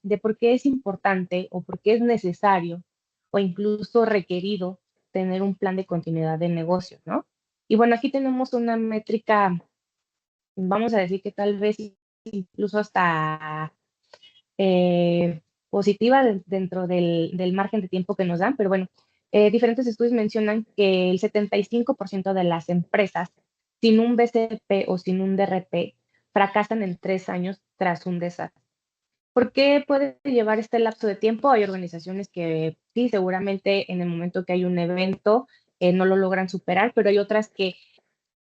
de por qué es importante o por qué es necesario o incluso requerido tener un plan de continuidad de negocio, ¿no? Y bueno, aquí tenemos una métrica, vamos a decir que tal vez incluso hasta positiva dentro del margen de tiempo que nos dan, pero bueno, diferentes estudios mencionan que el 75% de las empresas sin un BCP o sin un DRP fracasan en 3 años tras un desastre. ¿Por qué puede llevar este lapso de tiempo? Hay organizaciones que sí, seguramente en el momento que hay un evento no lo logran superar, pero hay otras que,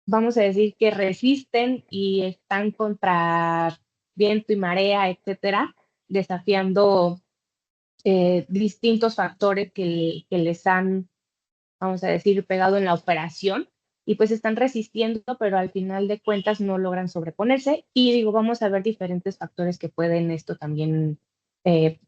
vamos a decir, que resisten y están contra viento y marea, etcétera, desafiando distintos factores que les han, vamos a decir, pegado en la operación y pues están resistiendo, pero al final de cuentas no logran sobreponerse. Y digo, vamos a ver diferentes factores que pueden esto también,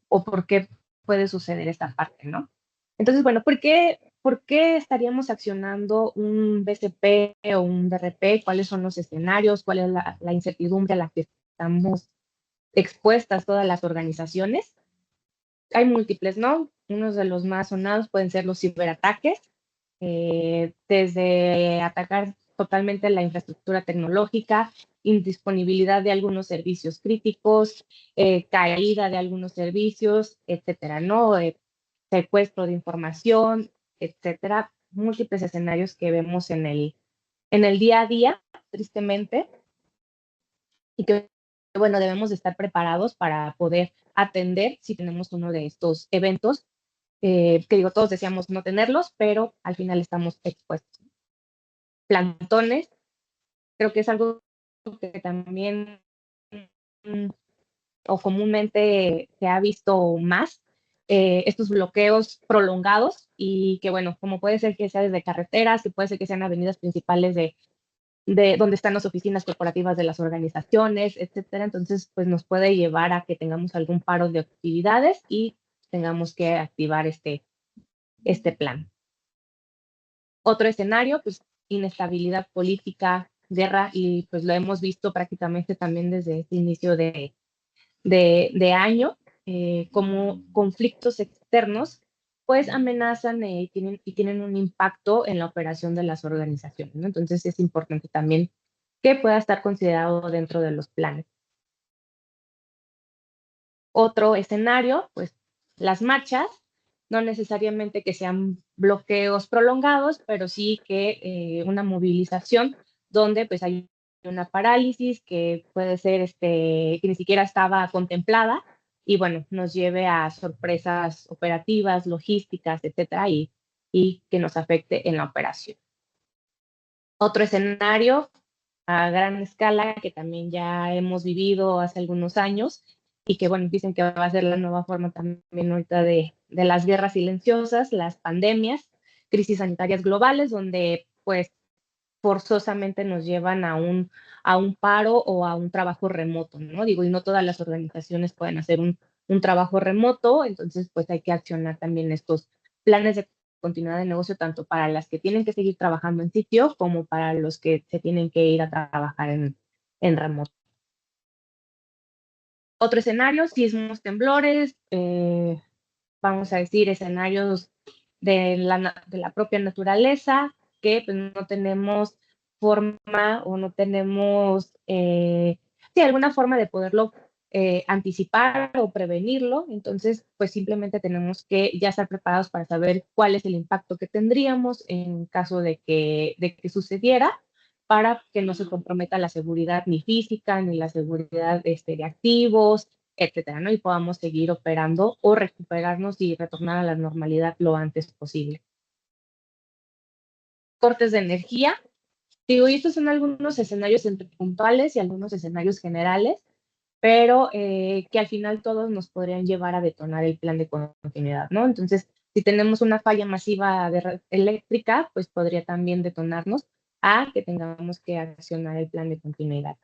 o por qué puede suceder esta parte, ¿no? Entonces, bueno, ¿por qué estaríamos accionando un BCP o un DRP? ¿Cuáles son los escenarios? ¿Cuál es la incertidumbre a la que estamos expuestas todas las organizaciones? Hay múltiples, ¿no? Unos de los más sonados pueden ser los ciberataques, desde atacar totalmente la infraestructura tecnológica, indisponibilidad de algunos servicios críticos, caída de algunos servicios, etcétera, ¿no? Secuestro de información, etcétera. Múltiples escenarios que vemos en el día a día, tristemente, y que, bueno, debemos de estar preparados para poder atender si tenemos uno de estos eventos, que digo, todos deseamos no tenerlos, pero al final estamos expuestos. Plantones, creo que es algo que también mm, o comúnmente se ha visto más, estos bloqueos prolongados y que bueno, como puede ser que sea desde carreteras, que puede ser que sean avenidas principales de donde están las oficinas corporativas de las organizaciones, etcétera. Entonces, pues nos puede llevar a que tengamos algún paro de actividades y tengamos que activar este plan. Otro escenario, pues inestabilidad política, guerra, y pues lo hemos visto prácticamente también desde este inicio de año, como conflictos externos, pues amenazan y tienen un impacto en la operación de las organizaciones, ¿no? Entonces es importante también que pueda estar considerado dentro de los planes. Otro escenario, pues las marchas, no necesariamente que sean bloqueos prolongados, pero sí que una movilización donde pues hay una parálisis que puede ser que ni siquiera estaba contemplada y bueno, nos lleve a sorpresas operativas, logísticas, etcétera, y que nos afecte en la operación. Otro escenario a gran escala que también ya hemos vivido hace algunos años y que, bueno, dicen que va a ser la nueva forma también ahorita de las guerras silenciosas, las pandemias, crisis sanitarias globales, donde pues forzosamente nos llevan a un paro o a un trabajo remoto, ¿no? Digo, y no todas las organizaciones pueden hacer un trabajo remoto, entonces pues hay que accionar también estos planes de continuidad de negocio, tanto para las que tienen que seguir trabajando en sitio como para los que se tienen que ir a trabajar en remoto. Otro escenario, sismos, temblores, vamos a decir, escenarios de la propia naturaleza, que pues, no tenemos forma o no tenemos, sí, alguna forma de poderlo anticipar o prevenirlo. Entonces, pues simplemente tenemos que ya estar preparados para saber cuál es el impacto que tendríamos en caso de que sucediera para que no se comprometa la seguridad ni física ni la seguridad de activos, etcétera, ¿no? Y podamos seguir operando o recuperarnos y retornar a la normalidad lo antes posible. Cortes de energía. Digo, y estos son algunos escenarios entre puntuales y algunos escenarios generales, pero que al final todos nos podrían llevar a detonar el plan de continuidad, ¿no? Entonces, si tenemos una falla masiva de red eléctrica, pues podría también detonarnos a que tengamos que accionar el plan de continuidad.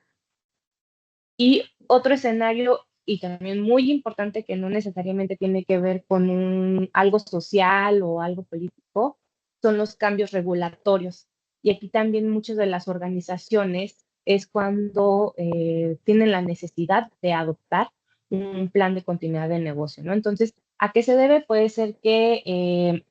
Y otro escenario, y también muy importante, que no necesariamente tiene que ver con algo social o algo político, son los cambios regulatorios. Y aquí también muchas de las organizaciones es cuando tienen la necesidad de adoptar un plan de continuidad de negocio, ¿no? Entonces, ¿a qué se debe? Puede ser que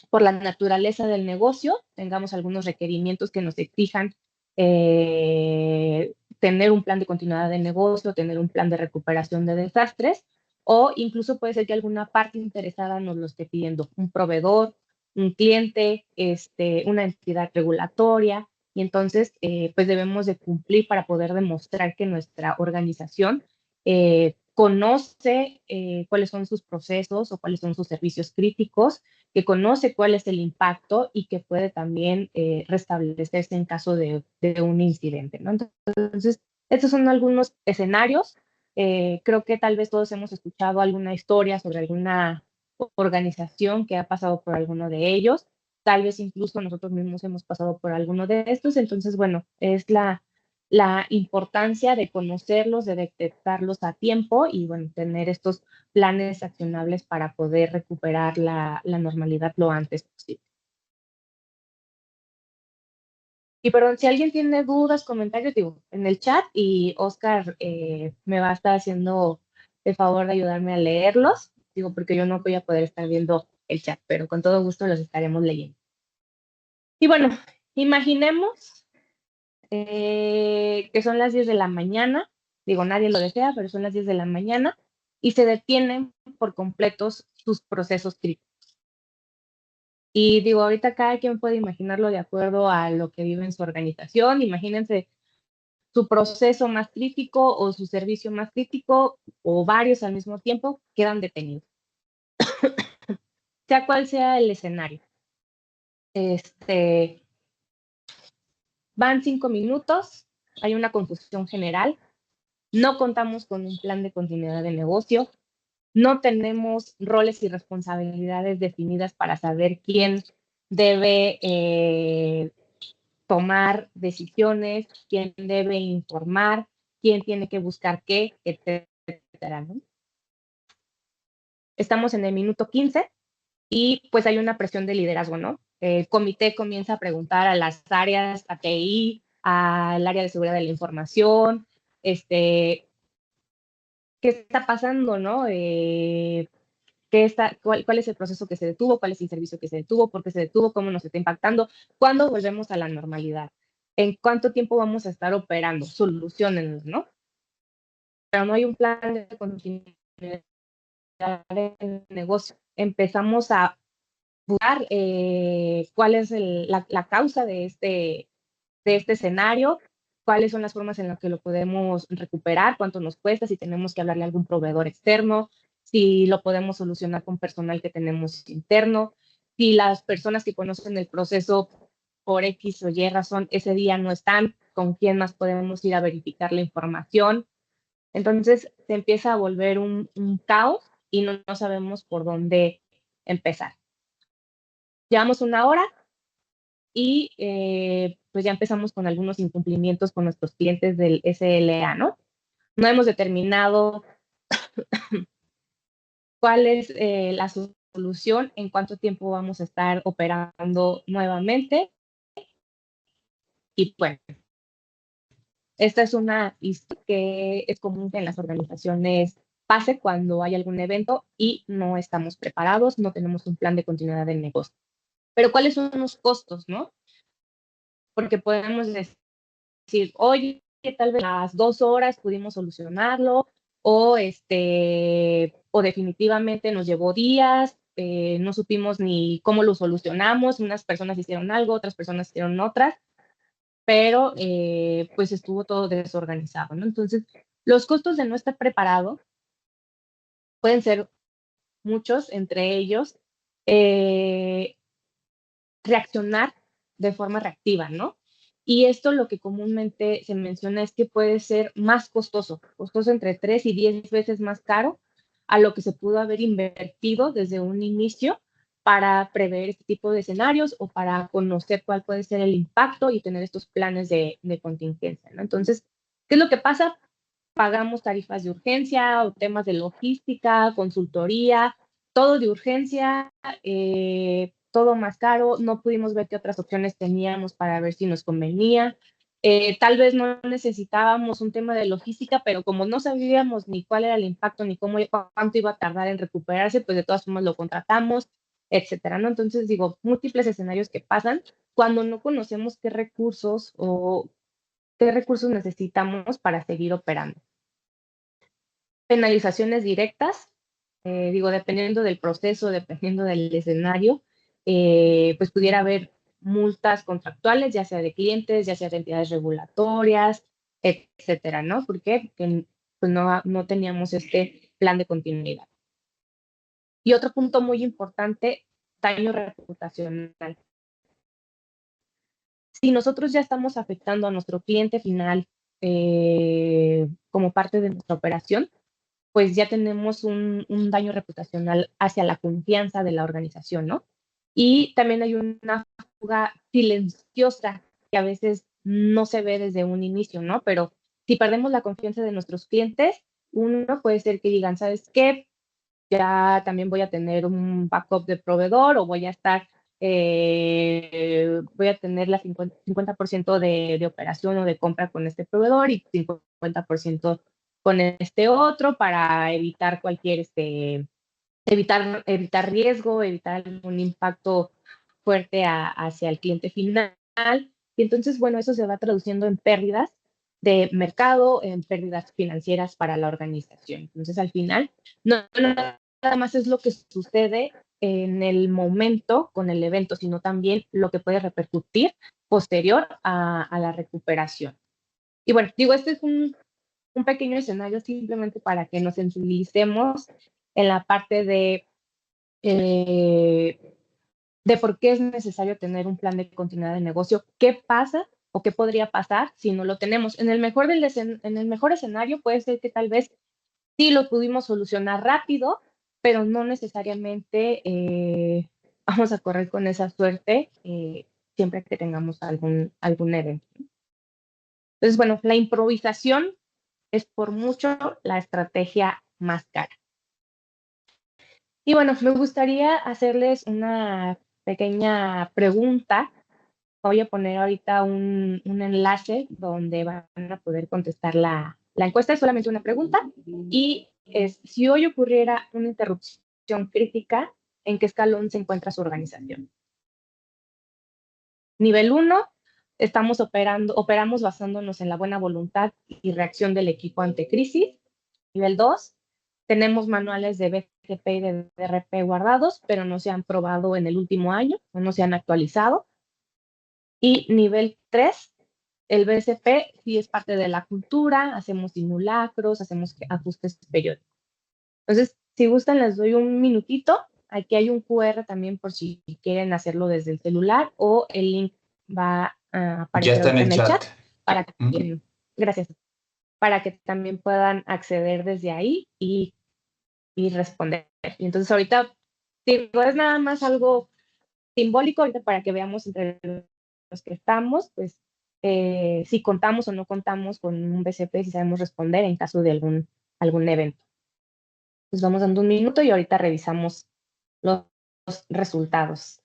por la naturaleza del negocio tengamos algunos requerimientos que nos exijan tener un plan de continuidad de negocio, tener un plan de recuperación de desastres, o incluso puede ser que alguna parte interesada nos lo esté pidiendo, un proveedor, un cliente, una entidad regulatoria, y entonces pues debemos de cumplir para poder demostrar que nuestra organización conoce cuáles son sus procesos o cuáles son sus servicios críticos, que conoce cuál es el impacto y que puede también restablecerse en caso de un incidente, ¿no? Entonces, estos son algunos escenarios. Creo que tal vez todos hemos escuchado alguna historia sobre alguna organización que ha pasado por alguno de ellos. Tal vez incluso nosotros mismos hemos pasado por alguno de estos. Entonces, bueno, es la importancia de conocerlos, de detectarlos a tiempo y, bueno, tener estos planes accionables para poder recuperar la normalidad lo antes posible. Y perdón, si alguien tiene dudas, comentarios, digo, en el chat y Oscar me va a estar haciendo el favor de ayudarme a leerlos, digo, porque yo no voy a poder estar viendo el chat, pero con todo gusto los estaremos leyendo. Y bueno, imaginemos que son las 10 de la mañana, digo, nadie lo desea, pero son las 10 de la mañana y se detienen por completos sus procesos críticos. Y digo, ahorita cada quien puede imaginarlo de acuerdo a lo que vive en su organización. Imagínense su proceso más crítico o su servicio más crítico o varios al mismo tiempo quedan detenidos, sea cual sea el escenario. Este, van 5 minutos, hay una confusión general, no contamos con un plan de continuidad de negocio, no tenemos roles y responsabilidades definidas para saber quién debe tomar decisiones, quién debe informar, quién tiene que buscar qué, etcétera, ¿no? Estamos en el minuto 15 y pues hay una presión de liderazgo, ¿no? El comité comienza a preguntar a las áreas, a TI, al área de seguridad de la información, ¿qué está pasando, no? ¿Cuál es el proceso que se detuvo? ¿Cuál es el servicio que se detuvo? ¿Por qué se detuvo? ¿Cómo nos está impactando? ¿Cuándo volvemos a la normalidad? ¿En cuánto tiempo vamos a estar operando? Soluciones, ¿no? Pero no hay un plan de continuidad del negocio. Empezamos a buscar cuál es la causa de este escenario, cuáles son las formas en las que lo podemos recuperar, cuánto nos cuesta, si tenemos que hablarle a algún proveedor externo, si lo podemos solucionar con personal que tenemos interno, si las personas que conocen el proceso por X o Y razón ese día no están, con quién más podemos ir a verificar la información. Entonces se empieza a volver un caos y no sabemos por dónde empezar. Llevamos 1 hora y pues ya empezamos con algunos incumplimientos con nuestros clientes del SLA, ¿no? No hemos determinado cuál es la solución, en cuánto tiempo vamos a estar operando nuevamente. Y bueno, esta es una historia que es común que en las organizaciones pase cuando hay algún evento y no estamos preparados, no tenemos un plan de continuidad del negocio. Pero ¿cuáles son los costos, no? Porque podemos decir, oye, tal vez las 2 horas pudimos solucionarlo, o definitivamente nos llevó días, no supimos ni cómo lo solucionamos, unas personas hicieron algo, otras personas hicieron otras, pero pues estuvo todo desorganizado, ¿no? Entonces, los costos de no estar preparado pueden ser muchos, entre ellos, eh, reaccionar de forma reactiva, ¿no? Y esto lo que comúnmente se menciona es que puede ser más costoso entre 3 y 10 veces más caro a lo que se pudo haber invertido desde un inicio para prever este tipo de escenarios o para conocer cuál puede ser el impacto y tener estos planes de contingencia, ¿no? Entonces, ¿qué es lo que pasa? Pagamos tarifas de urgencia o temas de logística, consultoría, todo de urgencia, todo más caro, no pudimos ver qué otras opciones teníamos para ver si nos convenía. Tal vez no necesitábamos un tema de logística, pero como no sabíamos ni cuál era el impacto, ni cuánto iba a tardar en recuperarse, pues de todas formas lo contratamos, etcétera, ¿no? Entonces, digo, múltiples escenarios que pasan cuando no conocemos qué recursos necesitamos para seguir operando. Penalizaciones directas, digo, dependiendo del proceso, dependiendo del escenario, pues pudiera haber multas contractuales, ya sea de clientes, ya sea de entidades regulatorias, etcétera, ¿no? ¿Por qué? Porque pues no teníamos este plan de continuidad. Y otro punto muy importante, daño reputacional. Si nosotros ya estamos afectando a nuestro cliente final como parte de nuestra operación, pues ya tenemos un daño reputacional hacia la confianza de la organización, ¿no? Y también hay una fuga silenciosa que a veces no se ve desde un inicio, ¿no? Pero si perdemos la confianza de nuestros clientes, uno puede ser que digan, ¿sabes qué? Ya también voy a tener un backup de proveedor o voy a tener la 50% de operación o de compra con este proveedor y 50% con este otro para evitar evitar riesgo, evitar un impacto fuerte hacia el cliente final. Y entonces, bueno, eso se va traduciendo en pérdidas de mercado, en pérdidas financieras para la organización. Entonces, al final, no nada más es lo que sucede en el momento con el evento, sino también lo que puede repercutir posterior a la recuperación. Y bueno, digo, este es un pequeño escenario simplemente para que nos sensibilicemos en la parte eh, de por qué es necesario tener un plan de continuidad de negocio, qué pasa o qué podría pasar si no lo tenemos. En el mejor escenario puede ser que tal vez sí lo pudimos solucionar rápido, pero no necesariamente vamos a correr con esa suerte siempre que tengamos algún evento. Entonces, bueno, la improvisación es por mucho la estrategia más cara. Y bueno, me gustaría hacerles una pequeña pregunta. Voy a poner ahorita un enlace donde van a poder contestar la encuesta. Es solamente una pregunta. Y es, si hoy ocurriera una interrupción crítica, ¿en qué escalón se encuentra su organización? Nivel 1, operamos basándonos en la buena voluntad y reacción del equipo ante crisis. Nivel 2, tenemos manuales de BCP y de DRP guardados, pero no se han probado en el último año o no se han actualizado. Y nivel 3, el BCP sí es parte de la cultura, hacemos simulacros, hacemos ajustes periódicos. Entonces, si gustan, les doy un minutito. Aquí hay un QR también por si quieren hacerlo desde el celular o el link va a Ya aparecer está en ahorita el en el chat. chat para que también, gracias, para que también puedan acceder desde ahí y responder. Y entonces ahorita, digo, es nada más algo simbólico ahorita para que veamos entre los que estamos, pues si contamos o no contamos con un BCP, si sabemos responder en caso de algún evento. Pues vamos dando un minuto y ahorita revisamos los resultados.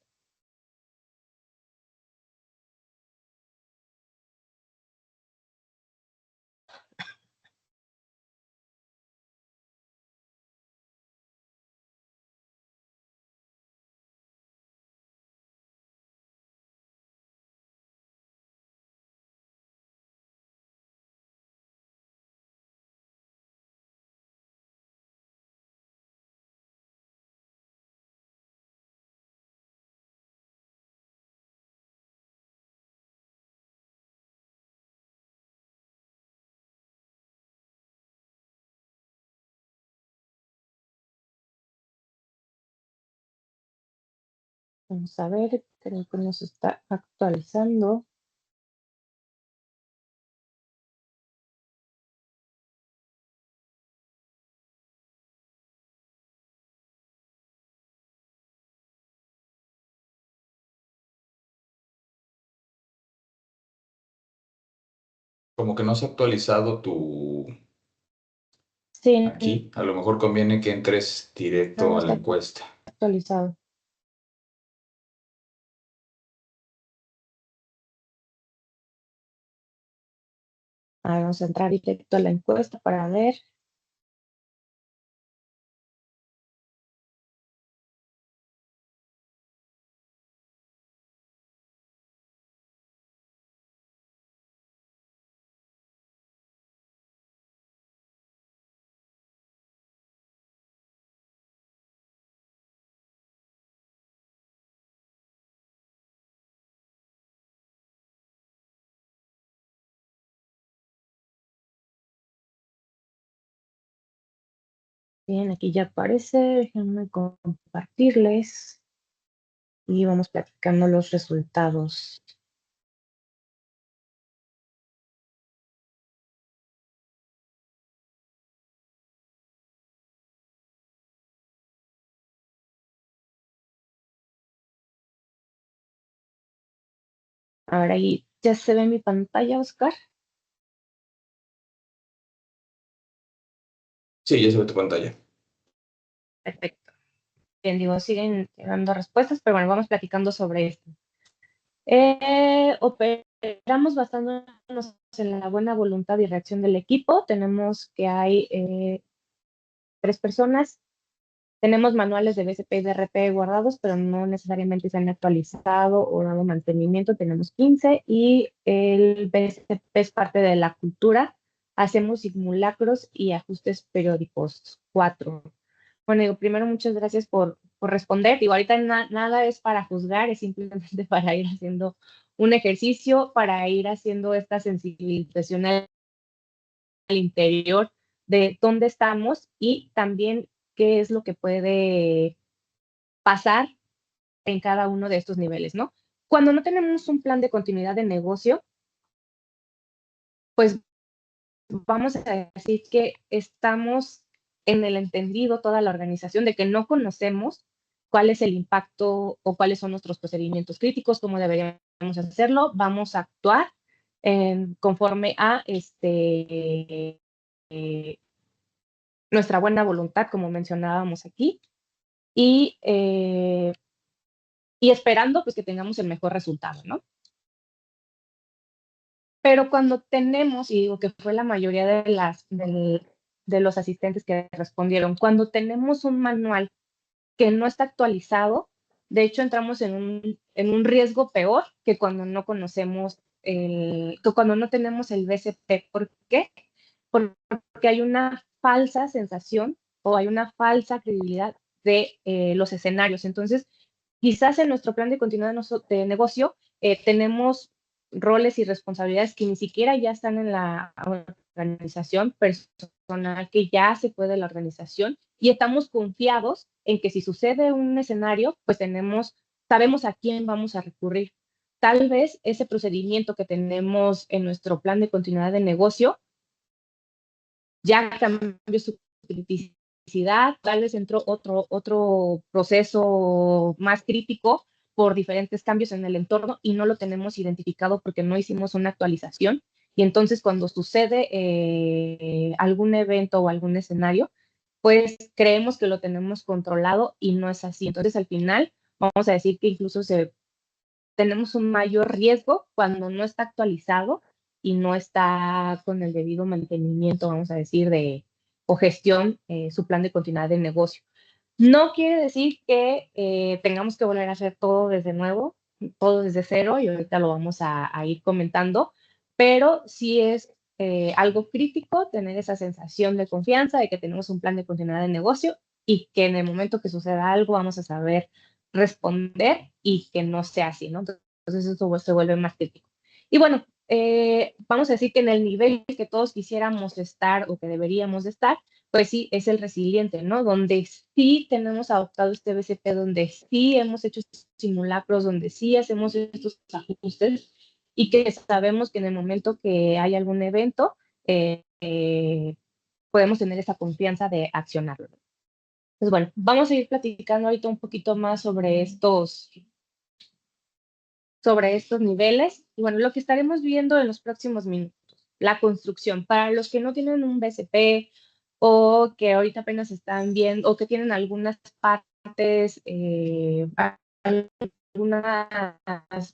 Vamos a ver, creo que nos está actualizando. Como que no se ha actualizado tu... Sí, Aquí, a lo mejor conviene que entres no directo a la está encuesta. actualizado. Vamos a entrar directo a la encuesta para ver. Bien, aquí ya aparece. Déjenme compartirles y vamos platicando los resultados. Ahora ahí ya se ve mi pantalla, Oscar. Sí, ya se ve tu pantalla. Perfecto. Bien, digo, siguen dando respuestas, pero bueno, vamos platicando sobre esto. Operamos basándonos en la buena voluntad y reacción del equipo. Tenemos que hay 3 personas. Tenemos manuales de BCP y de RP guardados, pero no necesariamente se han actualizado o dado mantenimiento. Tenemos 15 y el BCP es parte de la cultura. Hacemos simulacros y ajustes periódicos. 4. Bueno, digo, primero muchas gracias por responder. Digo, ahorita nada es para juzgar, es simplemente para ir haciendo un ejercicio, para ir haciendo esta sensibilización al interior de dónde estamos y también qué es lo que puede pasar en cada uno de estos niveles, ¿no? Cuando no tenemos un plan de continuidad de negocio, pues vamos a decir que estamos en el entendido, toda la organización, de que no conocemos cuál es el impacto o cuáles son nuestros procedimientos críticos, cómo deberíamos hacerlo, vamos a actuar conforme a nuestra buena voluntad, como mencionábamos aquí, y, eh, y esperando pues que tengamos el mejor resultado, ¿no? Pero cuando tenemos, y digo que fue la mayoría de los asistentes que respondieron, cuando tenemos un manual que no está actualizado, de hecho entramos en un riesgo peor que cuando no conocemos que cuando no tenemos el BCP. ¿Por qué? Porque hay una falsa sensación o hay una falsa credibilidad de los escenarios. Entonces, quizás en nuestro plan de continuidad de negocio tenemos roles y responsabilidades que ni siquiera ya están en la organización personal, que ya se puede la organización, y estamos confiados en que si sucede un escenario, pues sabemos a quién vamos a recurrir. Tal vez ese procedimiento que tenemos en nuestro plan de continuidad de negocio ya cambió su criticidad, tal vez entró otro proceso más crítico por diferentes cambios en el entorno y no lo tenemos identificado porque no hicimos una actualización. Y entonces cuando sucede algún evento o algún escenario, pues creemos que lo tenemos controlado y no es así. Entonces al final vamos a decir que incluso tenemos un mayor riesgo cuando no está actualizado y no está con el debido mantenimiento, vamos a decir, o gestión, su plan de continuidad de negocio. No quiere decir que tengamos que volver a hacer todo desde nuevo, todo desde cero, y ahorita lo vamos a ir comentando, pero sí es algo crítico tener esa sensación de confianza de que tenemos un plan de continuidad de negocio y que en el momento que suceda algo vamos a saber responder y que no sea así, ¿no? Entonces eso se vuelve más crítico. Y bueno, vamos a decir que en el nivel que todos quisiéramos estar o que deberíamos de estar, pues sí, es el resiliente, ¿no? Donde sí tenemos adoptado este BCP, donde sí hemos hecho estos simulacros, donde sí hacemos estos ajustes y que sabemos que en el momento que hay algún evento, podemos tener esa confianza de accionarlo. Pues bueno, vamos a ir platicando ahorita un poquito más sobre estos niveles. Y bueno, lo que estaremos viendo en los próximos minutos, la construcción. Para los que no tienen un BCP o que ahorita apenas están viendo o que tienen algunas partes, algunas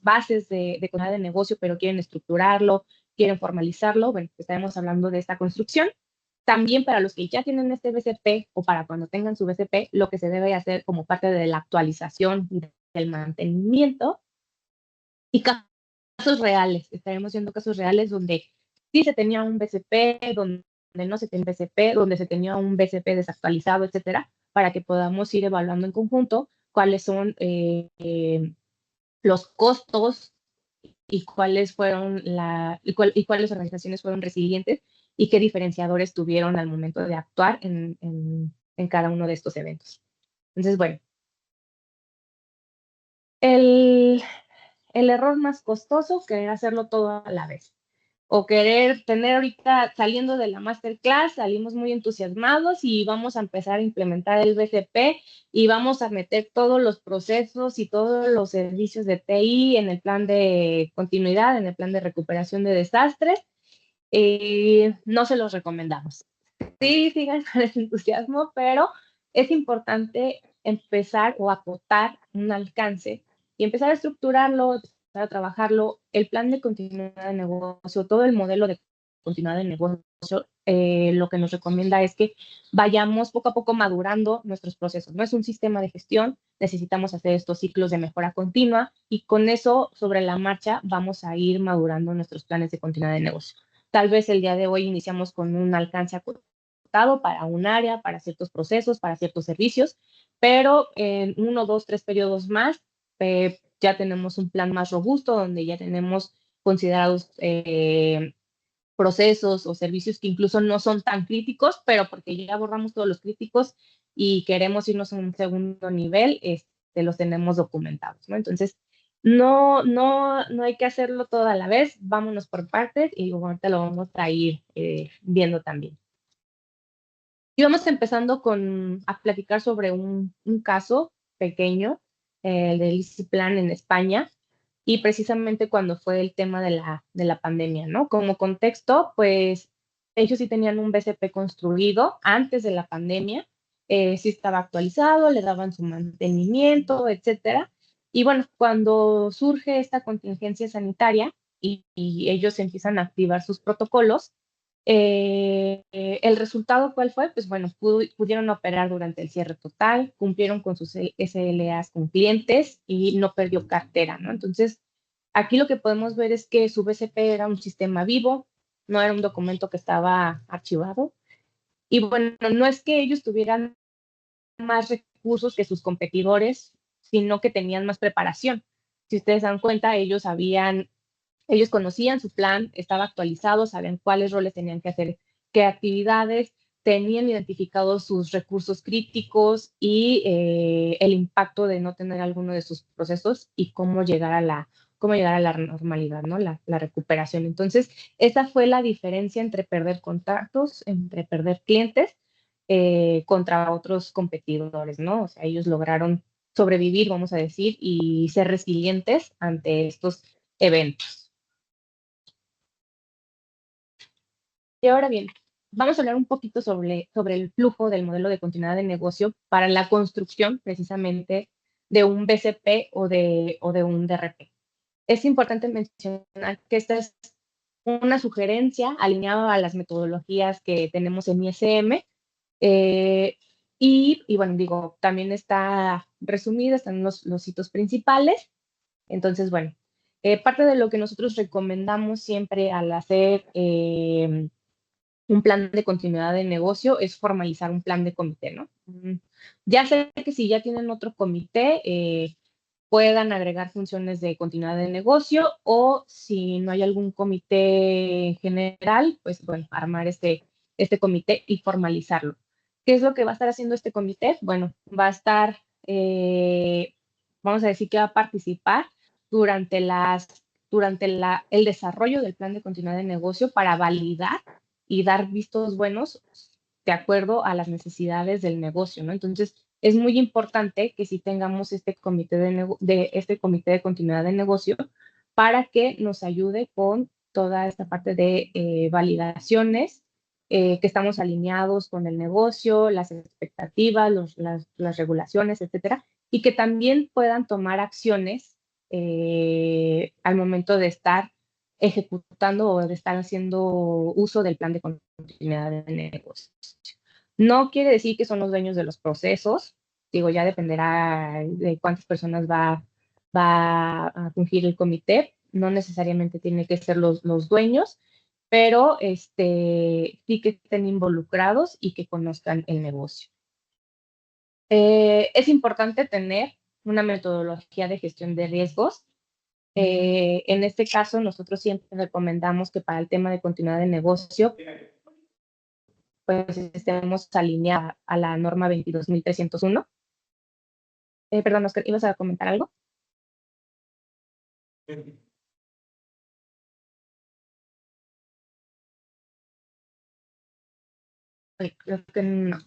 bases de negocio, pero quieren estructurarlo, quieren formalizarlo, bueno, estaremos hablando de esta construcción. También para los que ya tienen este BCP o para cuando tengan su BCP, lo que se debe hacer como parte de la actualización y del mantenimiento y casos reales. Estaremos viendo casos reales donde sí se tenía un BCP, donde no se tenía BCP, donde se tenía un BCP desactualizado, etcétera, para que podamos ir evaluando en conjunto cuáles son los costos y cuáles fueron y cuáles organizaciones fueron resilientes y qué diferenciadores tuvieron al momento de actuar en cada uno de estos eventos. Entonces, bueno, el error más costoso, querer hacerlo todo a la vez. O querer tener ahorita, saliendo de la masterclass, salimos muy entusiasmados y vamos a empezar a implementar el BCP y vamos a meter todos los procesos y todos los servicios de TI en el plan de continuidad, en el plan de recuperación de desastres. No se los recomendamos. Sí, sigan con ese entusiasmo, pero es importante empezar o acotar un alcance y empezar a estructurarlo, empezar a trabajarlo. El plan de continuidad de negocio, todo el modelo de continuidad de negocio, lo que nos recomienda es que vayamos poco a poco madurando nuestros procesos. No es un sistema de gestión, necesitamos hacer estos ciclos de mejora continua y con eso, sobre la marcha, vamos a ir madurando nuestros planes de continuidad de negocio. Tal vez el día de hoy iniciamos con un alcance para un área, para ciertos procesos, para ciertos servicios, pero en 1, 2, 3 periodos más ya tenemos un plan más robusto donde ya tenemos considerados procesos o servicios que incluso no son tan críticos, pero porque ya borramos todos los críticos y queremos irnos a un segundo nivel, los tenemos documentados, ¿no? Entonces, no hay que hacerlo todo a la vez, vámonos por partes y ahorita lo vamos a ir viendo también. Y vamos empezando a platicar sobre un caso pequeño del Easy Plan en España y precisamente cuando fue el tema de la pandemia, ¿no? Como contexto, pues ellos sí tenían un BCP construido antes de la pandemia, sí estaba actualizado, le daban su mantenimiento, etcétera. Y bueno, cuando surge esta contingencia sanitaria y ellos empiezan a activar sus protocolos, el resultado, ¿cuál fue? Pues bueno, pudieron operar durante el cierre total, cumplieron con sus SLAs con clientes y no perdió cartera, ¿no? Entonces, aquí lo que podemos ver es que su BCP era un sistema vivo, no era un documento que estaba archivado. Y bueno, no es que ellos tuvieran más recursos que sus competidores, sino que tenían más preparación. Si ustedes dan cuenta, ellos conocían su plan, estaba actualizado, sabían cuáles roles tenían que hacer, qué actividades, tenían identificados sus recursos críticos y el impacto de no tener alguno de sus procesos y cómo llegar a la normalidad, ¿no? La recuperación. Entonces, esa fue la diferencia entre perder contactos, entre perder clientes contra otros competidores, ¿no? O sea, ellos lograron sobrevivir, vamos a decir, y ser resilientes ante estos eventos. Y ahora bien, vamos a hablar un poquito sobre el flujo del modelo de continuidad de negocio para la construcción precisamente de un BCP o de un DRP. Es importante mencionar que esta es una sugerencia alineada a las metodologías que tenemos en ISM. Y bueno, digo, también está resumida, están los hitos principales. Entonces, bueno, parte de lo que nosotros recomendamos siempre al hacer un plan de continuidad de negocio es formalizar un plan de comité, ¿no? Ya sé que si ya tienen otro comité, puedan agregar funciones de continuidad de negocio o si no hay algún comité general, pues bueno, armar este comité y formalizarlo. ¿Qué es lo que va a estar haciendo este comité? Bueno, va a estar, vamos a decir que va a participar durante el desarrollo del plan de continuidad de negocio para validar y dar vistos buenos de acuerdo a las necesidades del negocio, ¿no? Entonces, es muy importante que sí tengamos este comité de continuidad de negocio para que nos ayude con toda esta parte de validaciones, que estamos alineados con el negocio, las expectativas, las regulaciones, etcétera, y que también puedan tomar acciones al momento de estar ejecutando o de estar haciendo uso del plan de continuidad de negocio. No quiere decir que son los dueños de los procesos, digo, ya dependerá de cuántas personas va a fungir el comité, no necesariamente tiene que ser los dueños, pero sí que estén involucrados y que conozcan el negocio. Es importante tener una metodología de gestión de riesgos. En este caso, nosotros siempre recomendamos que para el tema de continuidad de negocio, pues estemos alineados a la norma 22.301. Perdón, Oscar, ¿ibas a comentar algo? Creo que no.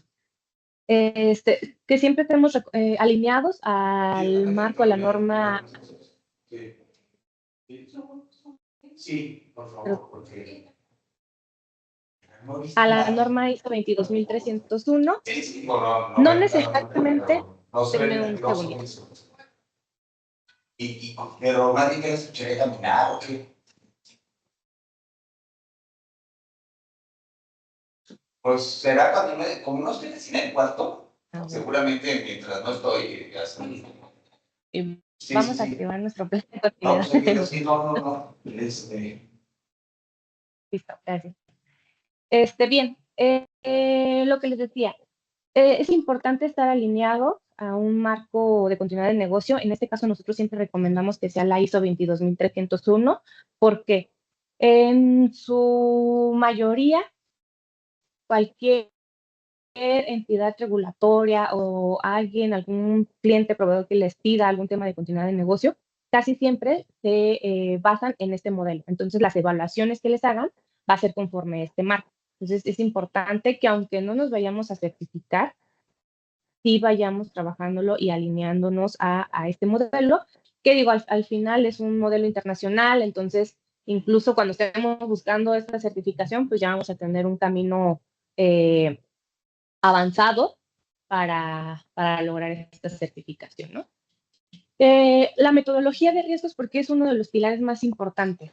Que siempre estemos alineados al marco, a la norma. Sí, por favor, porque A la norma ISO 22301. no necesariamente, no se denme ven, un no son segundito. pero nadie que escuché caminar o qué. Pues será cuando como no estoy en el cuarto, seguramente mientras no estoy ya estoy. Vamos a activar nuestro plan de continuidad. No, pues sí, no. Listo, gracias. Bien, lo que les decía, es importante estar alineado a un marco de continuidad de negocio. En este caso, nosotros siempre recomendamos que sea la ISO 22301, porque en su mayoría, cualquier entidad regulatoria o alguien, algún cliente, proveedor que les pida algún tema de continuidad de negocio, casi siempre se basan en este modelo. Entonces, las evaluaciones que les hagan va a ser conforme a este marco. Entonces, es importante que aunque no nos vayamos a certificar, sí vayamos trabajándolo y alineándonos a este modelo, que digo, al final es un modelo internacional, entonces incluso cuando estemos buscando esta certificación, pues ya vamos a tener un camino avanzado para lograr esta certificación, ¿no? La metodología de riesgos, porque es uno de los pilares más importantes.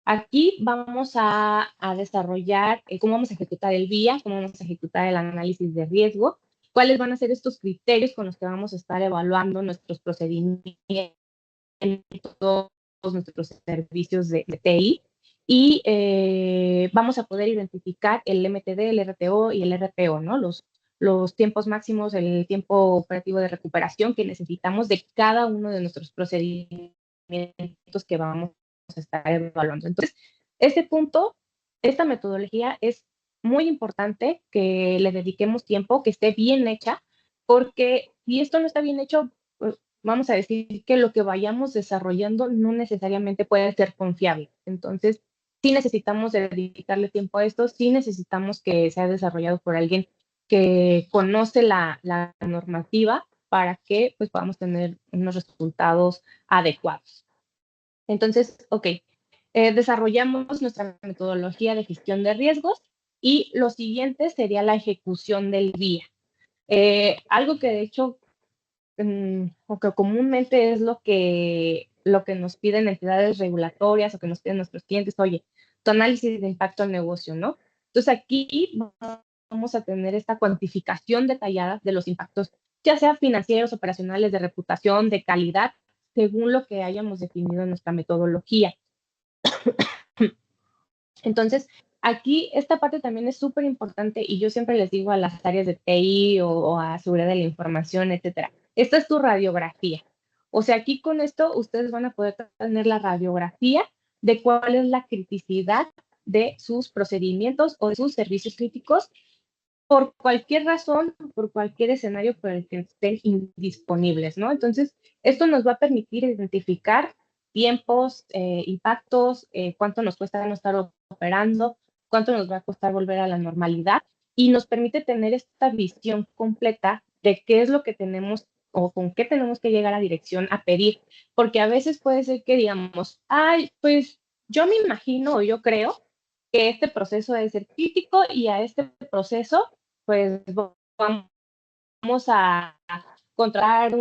Aquí vamos a desarrollar cómo vamos a ejecutar el VIA, cómo vamos a ejecutar el análisis de riesgo, cuáles van a ser estos criterios con los que vamos a estar evaluando nuestros procedimientos, todos nuestros servicios de TI, y vamos a poder identificar el MTD, el RTO y el RPO, ¿no? Los tiempos máximos, el tiempo operativo de recuperación que necesitamos de cada uno de nuestros procedimientos que vamos a estar evaluando. Entonces, este punto, esta metodología es muy importante que le dediquemos tiempo, que esté bien hecha, porque si esto no está bien hecho, pues, vamos a decir que lo que vayamos desarrollando no necesariamente puede ser confiable. Entonces, sí necesitamos dedicarle tiempo a esto, sí necesitamos que sea desarrollado por alguien que conoce la normativa para que pues, podamos tener unos resultados adecuados. Entonces, ok, desarrollamos nuestra metodología de gestión de riesgos y lo siguiente sería la ejecución del VIA. Algo que de hecho, o que comúnmente es lo que nos piden entidades regulatorias o que nos piden nuestros clientes, oye, tu análisis de impacto al negocio, ¿no? Entonces aquí vamos a tener esta cuantificación detallada de los impactos, ya sea financieros, operacionales, de reputación, de calidad, según lo que hayamos definido en nuestra metodología. Entonces, aquí esta parte también es súper importante y yo siempre les digo a las áreas de TI o a seguridad de la información, etcétera, esta es tu radiografía. O sea, aquí con esto ustedes van a poder tener la radiografía de cuál es la criticidad de sus procedimientos o de sus servicios críticos por cualquier razón, por cualquier escenario por el que estén indisponibles, ¿no? Entonces, esto nos va a permitir identificar tiempos, impactos, cuánto nos cuesta no estar operando, cuánto nos va a costar volver a la normalidad y nos permite tener esta visión completa de qué es lo que tenemos o con qué tenemos que llegar a dirección a pedir, porque a veces puede ser que digamos, ay, pues yo me imagino o yo creo que este proceso debe ser crítico y a este proceso pues vamos a contratar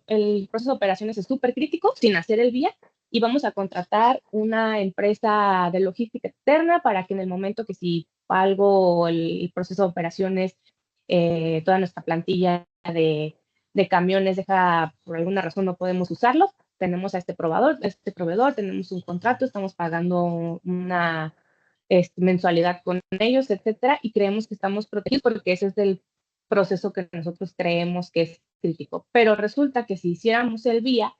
el proceso de operaciones es súper crítico sin hacer el VIA y vamos a contratar una empresa de logística externa para que en el momento que si algo, el proceso de operaciones, toda nuestra plantilla de camiones deja, por alguna razón no podemos usarlos, tenemos a este proveedor, tenemos un contrato, estamos pagando una mensualidad con ellos, etcétera, y creemos que estamos protegidos porque ese es el proceso que nosotros creemos que es crítico. Pero resulta que si hiciéramos el vía,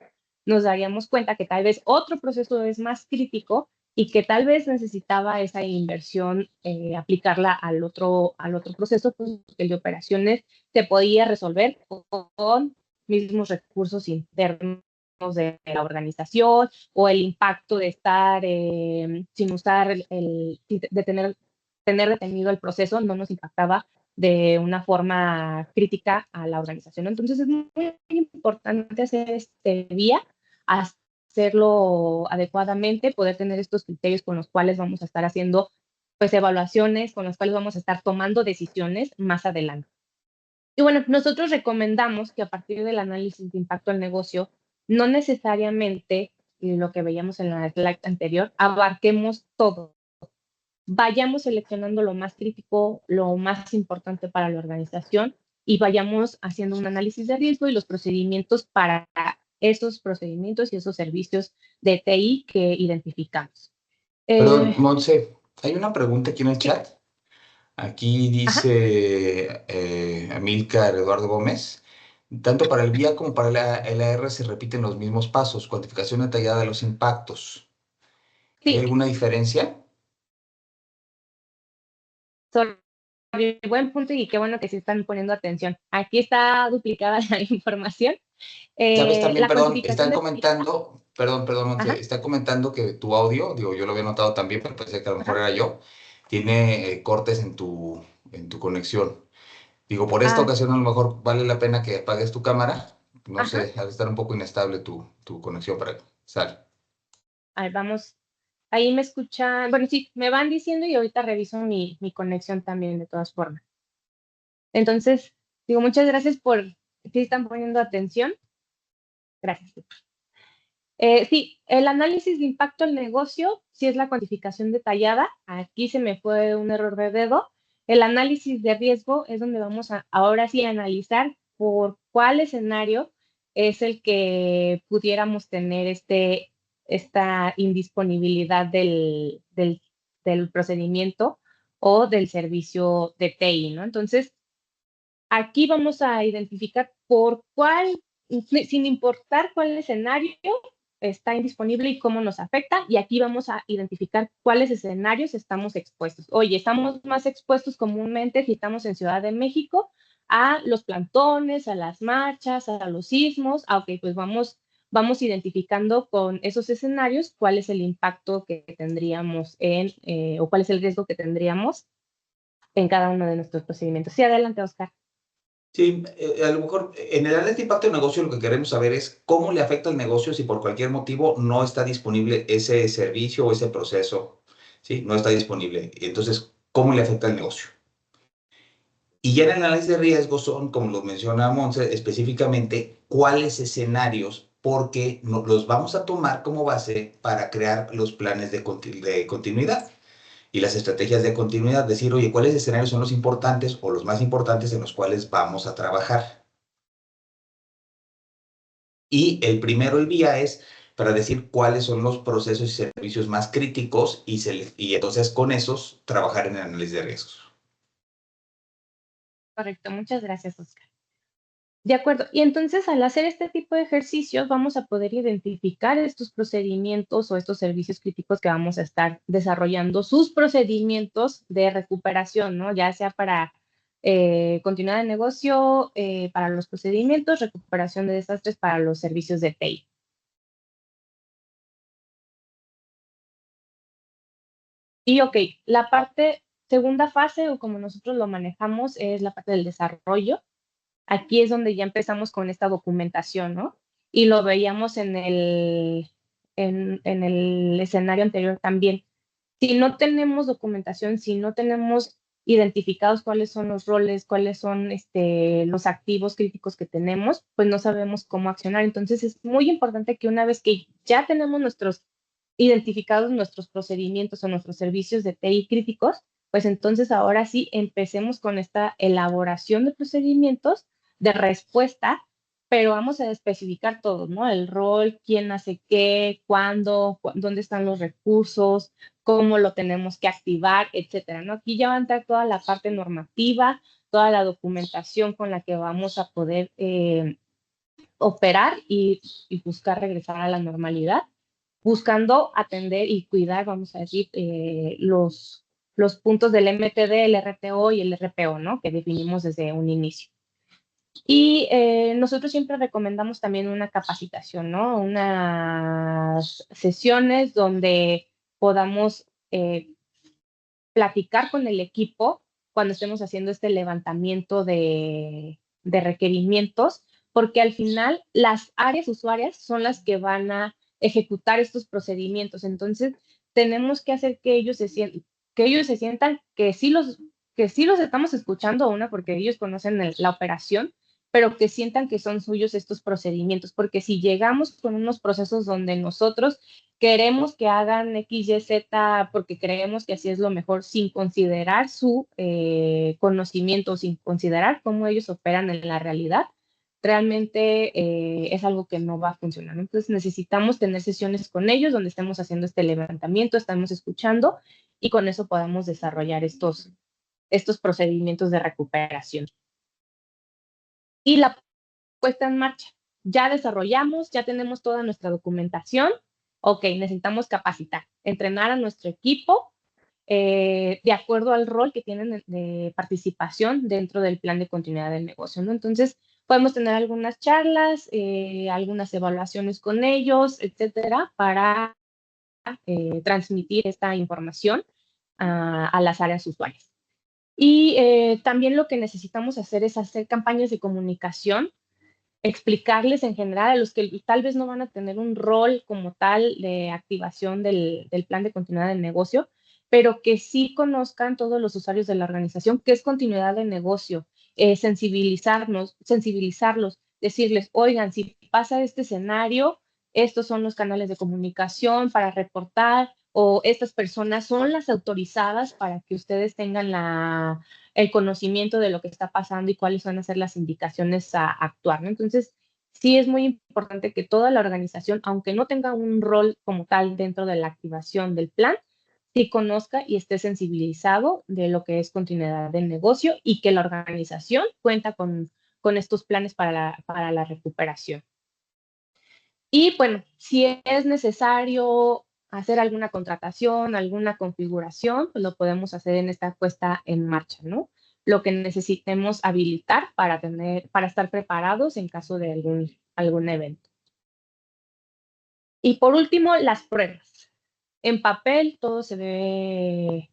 nos daríamos cuenta que tal vez otro proceso es más crítico y que tal vez necesitaba esa inversión, aplicarla al otro proceso, pues el de operaciones se podía resolver con mismos recursos internos de la organización o el impacto de estar sin usar, de tener detenido el proceso, no nos impactaba de una forma crítica a la organización. Entonces es muy importante hacer este vía, hacerlo adecuadamente, poder tener estos criterios con los cuales vamos a estar haciendo pues evaluaciones, con los cuales vamos a estar tomando decisiones más adelante. Y bueno, nosotros recomendamos que a partir del análisis de impacto al negocio, no necesariamente, y lo que veíamos en la slide anterior, abarquemos todo. Vayamos seleccionando lo más crítico, lo más importante para la organización y vayamos haciendo un análisis de riesgo y los procedimientos para esos procedimientos y esos servicios de TI que identificamos. Perdón, Monse, hay una pregunta aquí en el Sí. chat. Aquí Ajá. dice Amílcar Eduardo Gómez, tanto para el VIA como para el AR se repiten los mismos pasos, cuantificación detallada de los impactos. ¿Hay Sí, alguna diferencia? sobre buen punto y qué bueno que sí están poniendo atención. Aquí está duplicada la información. Sabes también, La perdón, cuantificación están detallada. comentando, perdón, Monse, Ajá, está comentando que tu audio, digo, yo lo había notado también, pero pensé que a lo mejor ajá. era yo, tiene cortes en tu conexión. Digo, por esta Ah, ocasión a lo mejor vale la pena que apagues tu cámara. No ajá. sé, ha de estar un poco inestable tu conexión para que sal. A ver, vamos. Ahí me escuchan. Bueno, sí, me van diciendo y ahorita reviso mi conexión también, de todas formas. Entonces, digo, muchas gracias por si están poniendo atención. Gracias. Sí, el análisis de impacto al negocio, sí es la cuantificación detallada. Aquí se me fue un error de dedo. El análisis de riesgo es donde vamos a ahora sí analizar por cuál escenario es el que pudiéramos tener esta indisponibilidad del procedimiento o del servicio de TI, ¿no? Entonces, aquí vamos a identificar por cuál, sin importar cuál escenario está indisponible y cómo nos afecta, y aquí vamos a identificar cuáles escenarios estamos expuestos. Oye, estamos más expuestos comúnmente si estamos en Ciudad de México a los plantones, a las marchas, a los sismos. Ok, pues vamos identificando con esos escenarios cuál es el impacto que tendríamos o cuál es el riesgo que tendríamos en cada uno de nuestros procedimientos. Sí, adelante, Oscar. Sí, a lo mejor en el análisis de impacto del negocio lo que queremos saber es cómo le afecta al negocio si por cualquier motivo no está disponible ese servicio o ese proceso, ¿sí? No está disponible. Entonces, ¿cómo le afecta al negocio? Y ya en el análisis de riesgo son, como lo menciona Monse, específicamente cuáles escenarios, porque los vamos a tomar como base para crear los planes de continuidad y las estrategias de continuidad. Decir, oye, ¿cuáles escenarios son los importantes o los más importantes en los cuales vamos a trabajar? Y el primero, el vía, es para decir cuáles son los procesos y servicios más críticos y entonces con esos trabajar en el análisis de riesgos. Correcto, muchas gracias, Oscar. De acuerdo. Y entonces, al hacer este tipo de ejercicios, vamos a poder identificar estos procedimientos o estos servicios críticos que vamos a estar desarrollando, sus procedimientos de recuperación, ¿no? Ya sea para continuidad de negocio, para los procedimientos, recuperación de desastres para los servicios de TI. Y ok, la segunda fase, o como nosotros lo manejamos, es la parte del desarrollo. Aquí es donde ya empezamos con esta documentación, ¿no? Y lo veíamos en el escenario anterior también. Si no tenemos documentación, si no tenemos identificados cuáles son los roles, cuáles son los activos críticos que tenemos, pues no sabemos cómo accionar. Entonces es muy importante que una vez que ya tenemos identificados nuestros procedimientos o nuestros servicios de TI críticos, pues entonces ahora sí empecemos con esta elaboración de procedimientos de respuesta, pero vamos a especificar todo, ¿no? El rol, quién hace qué, cuándo, dónde están los recursos, cómo lo tenemos que activar, etcétera, ¿no? Aquí ya va a entrar toda la parte normativa, toda la documentación con la que vamos a poder operar y buscar regresar a la normalidad, buscando atender y cuidar, vamos a decir, los puntos del MTD, el RTO y el RPO, ¿no? Que definimos desde un inicio. Y nosotros siempre recomendamos también una capacitación, ¿no? Unas sesiones donde podamos platicar con el equipo cuando estemos haciendo este levantamiento de requerimientos, porque al final las áreas usuarias son las que van a ejecutar estos procedimientos. Entonces, tenemos que hacer que ellos se sientan que sí los estamos escuchando, porque ellos conocen la operación, pero que sientan que son suyos estos procedimientos, porque si llegamos con unos procesos donde nosotros queremos que hagan X, Y, Z porque creemos que así es lo mejor, sin considerar su conocimiento, sin considerar cómo ellos operan en la realidad, realmente es algo que no va a funcionar. Entonces necesitamos tener sesiones con ellos donde estemos haciendo este levantamiento, estamos escuchando y con eso podamos desarrollar estos procedimientos de recuperación. Y la puesta en marcha. Ya desarrollamos, ya tenemos toda nuestra documentación. Ok, necesitamos capacitar, entrenar a nuestro equipo de acuerdo al rol que tienen de participación dentro del plan de continuidad del negocio, ¿no? Entonces, podemos tener algunas charlas, algunas evaluaciones con ellos, etcétera, para transmitir esta información a las áreas usuarias. Y también lo que necesitamos hacer es hacer campañas de comunicación, explicarles en general a los que tal vez no van a tener un rol como tal de activación del plan de continuidad del negocio, pero que sí conozcan todos los usuarios de la organización qué es continuidad de negocio, sensibilizarlos, decirles, oigan, si pasa este escenario, estos son los canales de comunicación para reportar, o estas personas son las autorizadas para que ustedes tengan el conocimiento de lo que está pasando y cuáles van a ser las indicaciones a actuar, ¿no? Entonces, sí es muy importante que toda la organización, aunque no tenga un rol como tal dentro de la activación del plan, sí conozca y esté sensibilizado de lo que es continuidad del negocio y que la organización cuenta con estos planes para la recuperación. Y bueno, si es necesario hacer alguna contratación, alguna configuración, pues lo podemos hacer en esta puesta en marcha, ¿no? Lo que necesitemos habilitar para estar preparados en caso de algún evento. Y por último, las pruebas. En papel todo se ve,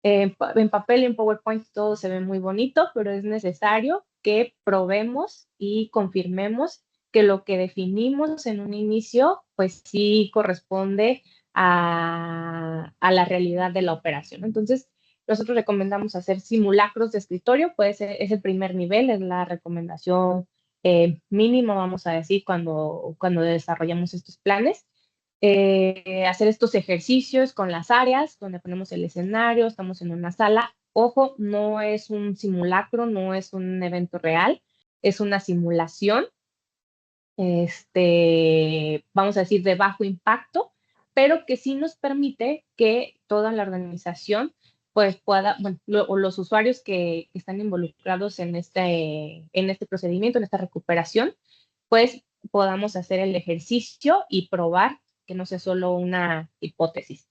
en papel y en PowerPoint todo se ve muy bonito, pero es necesario que probemos y confirmemos que lo que definimos en un inicio, pues sí corresponde a la realidad de la operación. Entonces, nosotros recomendamos hacer simulacros de escritorio, es el primer nivel, es la recomendación mínima, vamos a decir, cuando desarrollamos estos planes. Hacer estos ejercicios con las áreas, donde ponemos el escenario, estamos en una sala. Ojo, no es un simulacro, no es un evento real, es una simulación, vamos a decir, de bajo impacto, pero que sí nos permite que toda la organización pues pueda, bueno, los usuarios que están involucrados en este procedimiento, en esta recuperación, pues podamos hacer el ejercicio y probar que no sea solo una hipótesis.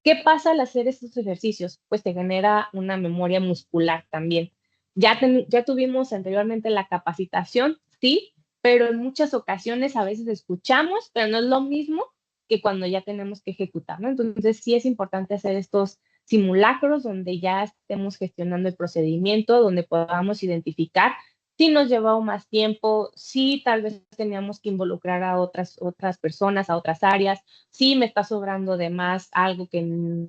¿Qué pasa al hacer estos ejercicios? Pues te genera una memoria muscular también. Ya tuvimos anteriormente la capacitación, sí, pero en muchas ocasiones a veces escuchamos, pero no es lo mismo que cuando ya tenemos que ejecutar, ¿no? Entonces sí es importante hacer estos simulacros donde ya estemos gestionando el procedimiento, donde podamos identificar si nos llevó más tiempo, si tal vez teníamos que involucrar a otras personas, a otras áreas, si me está sobrando de más algo que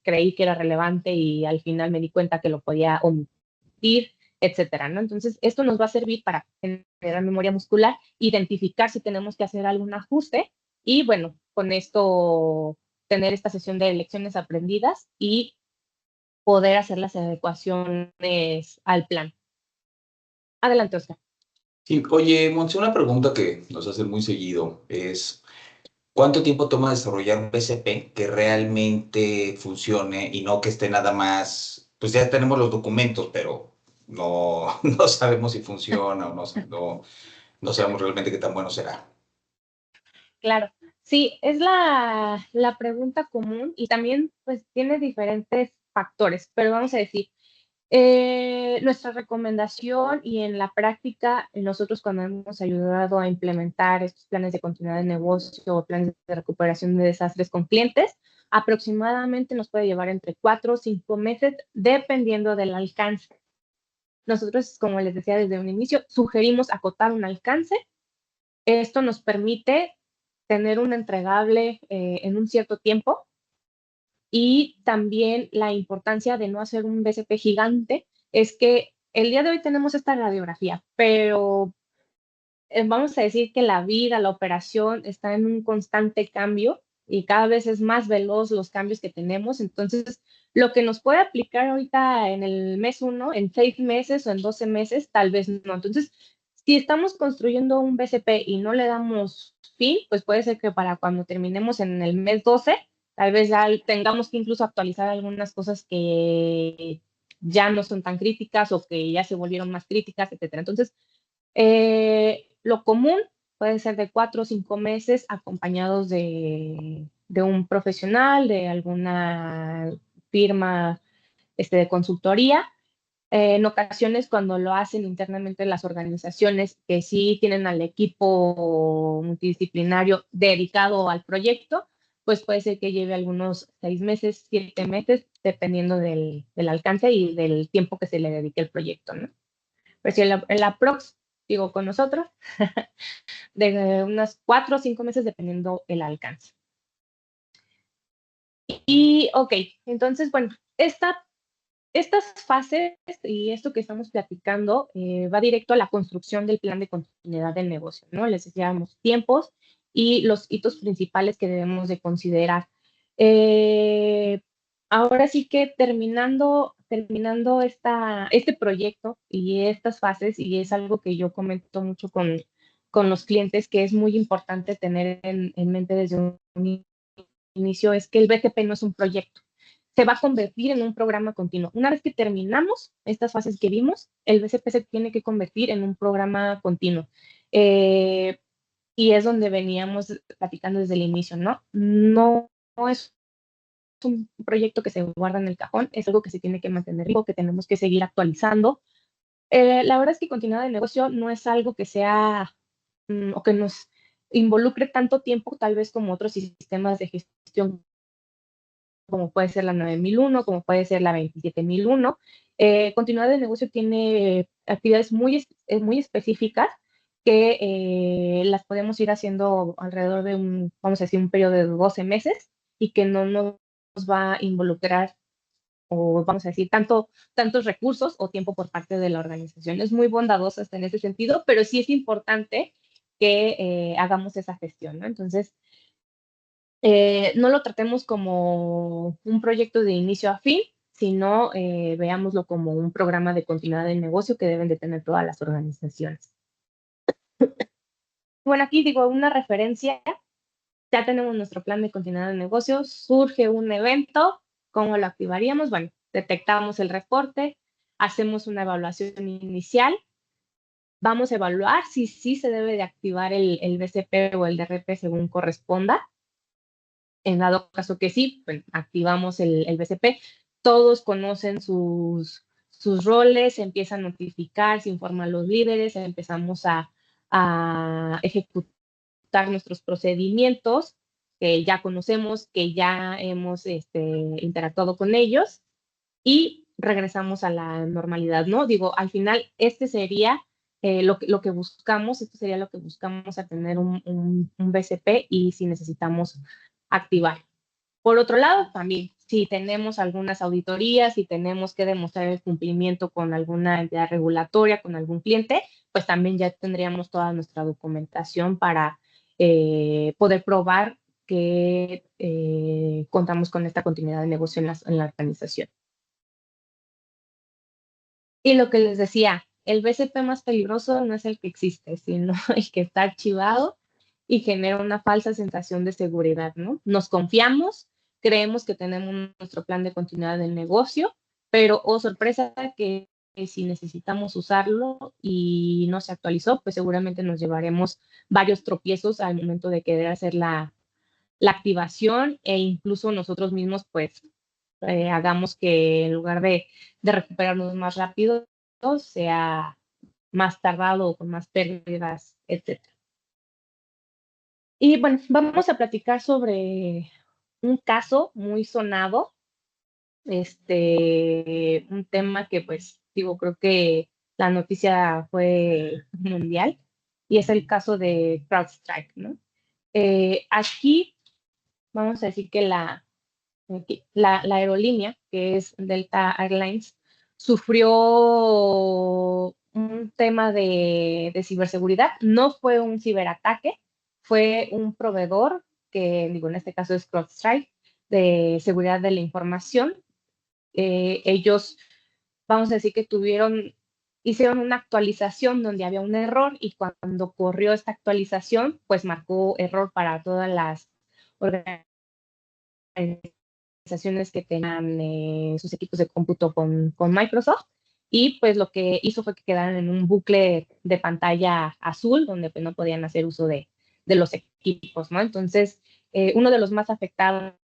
creí que era relevante y al final me di cuenta que lo podía omitir, etcétera, ¿no? Entonces, esto nos va a servir para generar memoria muscular, identificar si tenemos que hacer algún ajuste y, bueno, con esto tener esta sesión de lecciones aprendidas y poder hacer las adecuaciones al plan. Adelante, Oscar. Sí, oye, Montse, una pregunta que nos hacen muy seguido es, ¿cuánto tiempo toma desarrollar un PCP que realmente funcione y no que esté nada más, pues ya tenemos los documentos, pero no, no sabemos si funciona o no sabemos realmente qué tan bueno será? Claro, sí, es la pregunta común y también pues tiene diferentes factores, pero vamos a decir, nuestra recomendación y en la práctica, nosotros cuando hemos ayudado a implementar estos planes de continuidad de negocio o planes de recuperación de desastres con clientes, aproximadamente nos puede llevar entre 4 o 5 meses, dependiendo del alcance. Nosotros, como les decía desde un inicio, sugerimos acotar un alcance. Esto nos permite tener un entregable en un cierto tiempo y también la importancia de no hacer un BCP gigante es que el día de hoy tenemos esta radiografía, pero vamos a decir que la vida, la operación está en un constante cambio y cada vez es más veloz los cambios que tenemos. Entonces, lo que nos puede aplicar ahorita en el mes 1, en 6 meses o en 12 meses, tal vez no. Entonces, si estamos construyendo un BCP y no le damos fin, pues puede ser que para cuando terminemos en el mes 12, tal vez ya tengamos que incluso actualizar algunas cosas que ya no son tan críticas o que ya se volvieron más críticas, etcétera. Entonces, lo común puede ser de 4 o 5 meses acompañados de un profesional, de alguna firma de consultoría. En ocasiones, cuando lo hacen internamente las organizaciones que sí tienen al equipo multidisciplinario dedicado al proyecto, pues puede ser que lleve algunos 6 meses, 7 meses, dependiendo del alcance y del tiempo que se le dedique al proyecto, ¿no? Pues si el aprox, digo, con nosotros, de unas 4 o 5 meses dependiendo el alcance. Y, ok, entonces, bueno, estas fases y esto que estamos platicando va directo a la construcción del plan de continuidad del negocio, ¿no? Les decíamos tiempos y los hitos principales que debemos de considerar. Ahora sí que terminando este proyecto y estas fases, y es algo que yo comento mucho con los clientes, que es muy importante tener en mente desde un inicio, es que el BCP no es un proyecto, se va a convertir en un programa continuo. Una vez que terminamos estas fases que vimos, el BCP se tiene que convertir en un programa continuo. Y es donde veníamos platicando desde el inicio, ¿no? No es un proyecto que se guarda en el cajón, es algo que se tiene que mantener vivo, que tenemos que seguir actualizando. La verdad es que continuidad de negocio no es algo que sea o que nos involucre tanto tiempo, tal vez como otros sistemas de gestión, como puede ser la 9001, como puede ser la 27001. Continuidad de negocio tiene actividades muy específicas que las podemos ir haciendo alrededor de vamos a decir, un periodo de 12 meses y que no nos va a involucrar o vamos a decir, tantos recursos o tiempo por parte de la organización. Es muy bondadosa hasta en ese sentido, pero sí es importante que hagamos esa gestión, ¿no? Entonces, no lo tratemos como un proyecto de inicio a fin, sino veámoslo como un programa de continuidad del negocio que deben de tener todas las organizaciones. Bueno, aquí digo una referencia, ya tenemos nuestro plan de continuidad de negocio, surge un evento, ¿cómo lo activaríamos? Bueno, detectamos el reporte, hacemos una evaluación inicial, vamos a evaluar si sí se debe de activar el BCP o el DRP según corresponda. En dado caso que sí, pues activamos el BCP. Todos conocen sus roles, se empieza a notificar, se informa a los líderes, empezamos a ejecutar nuestros procedimientos que ya conocemos, que ya hemos interactuado con ellos y regresamos a la normalidad, ¿no? Digo, al final, este sería lo que buscamos, esto sería lo que buscamos a tener un BCP y si necesitamos activar. Por otro lado, también, si tenemos algunas auditorías, si tenemos que demostrar el cumplimiento con alguna entidad regulatoria, con algún cliente, pues también ya tendríamos toda nuestra documentación para poder probar que contamos con esta continuidad de negocio en la organización. Y lo que les decía, el BCP más peligroso no es el que existe, sino el que está archivado y genera una falsa sensación de seguridad, ¿no? Nos confiamos, creemos que tenemos nuestro plan de continuidad del negocio, pero, oh sorpresa, que si necesitamos usarlo y no se actualizó, pues seguramente nos llevaremos varios tropiezos al momento de querer hacer la activación e incluso nosotros mismos, pues, hagamos que en lugar de recuperarnos más rápido, sea más tardado o con más pérdidas, etc. Y bueno, vamos a platicar sobre un caso muy sonado, un tema que pues digo, creo que la noticia fue mundial y es el caso de CrowdStrike, ¿no? Aquí vamos a decir que la aerolínea, que es Delta Airlines, sufrió un tema de ciberseguridad. No fue un ciberataque, fue un proveedor, que digo, en este caso es CrowdStrike, de seguridad de la información. Ellos, vamos a decir que hicieron una actualización donde había un error y cuando corrió esta actualización, pues marcó error para todas las organizaciones que tengan sus equipos de cómputo con Microsoft, y pues lo que hizo fue que quedaran en un bucle de pantalla azul donde pues no podían hacer uso de los equipos, ¿no? Entonces, uno de los más afectados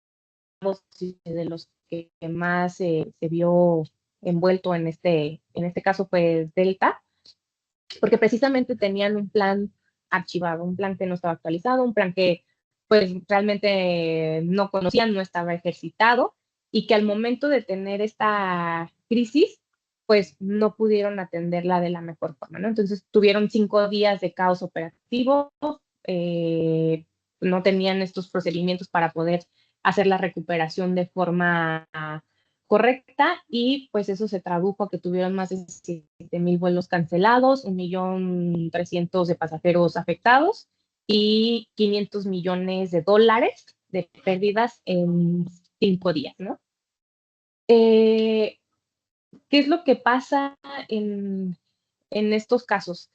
y de los que más se vio envuelto en este caso fue Delta, porque precisamente tenían un plan archivado, un plan que no estaba actualizado, un plan que pues realmente no conocían, no estaba ejercitado, y que al momento de tener esta crisis, pues no pudieron atenderla de la mejor forma, ¿no? Entonces tuvieron 5 días de caos operativo, no tenían estos procedimientos para poder hacer la recuperación de forma correcta, y pues eso se tradujo a que tuvieron más de 7,000 vuelos cancelados, 1,300,000 de pasajeros afectados y $500 millones de pérdidas en 5 días, ¿no? ¿Qué es lo que pasa en estos casos?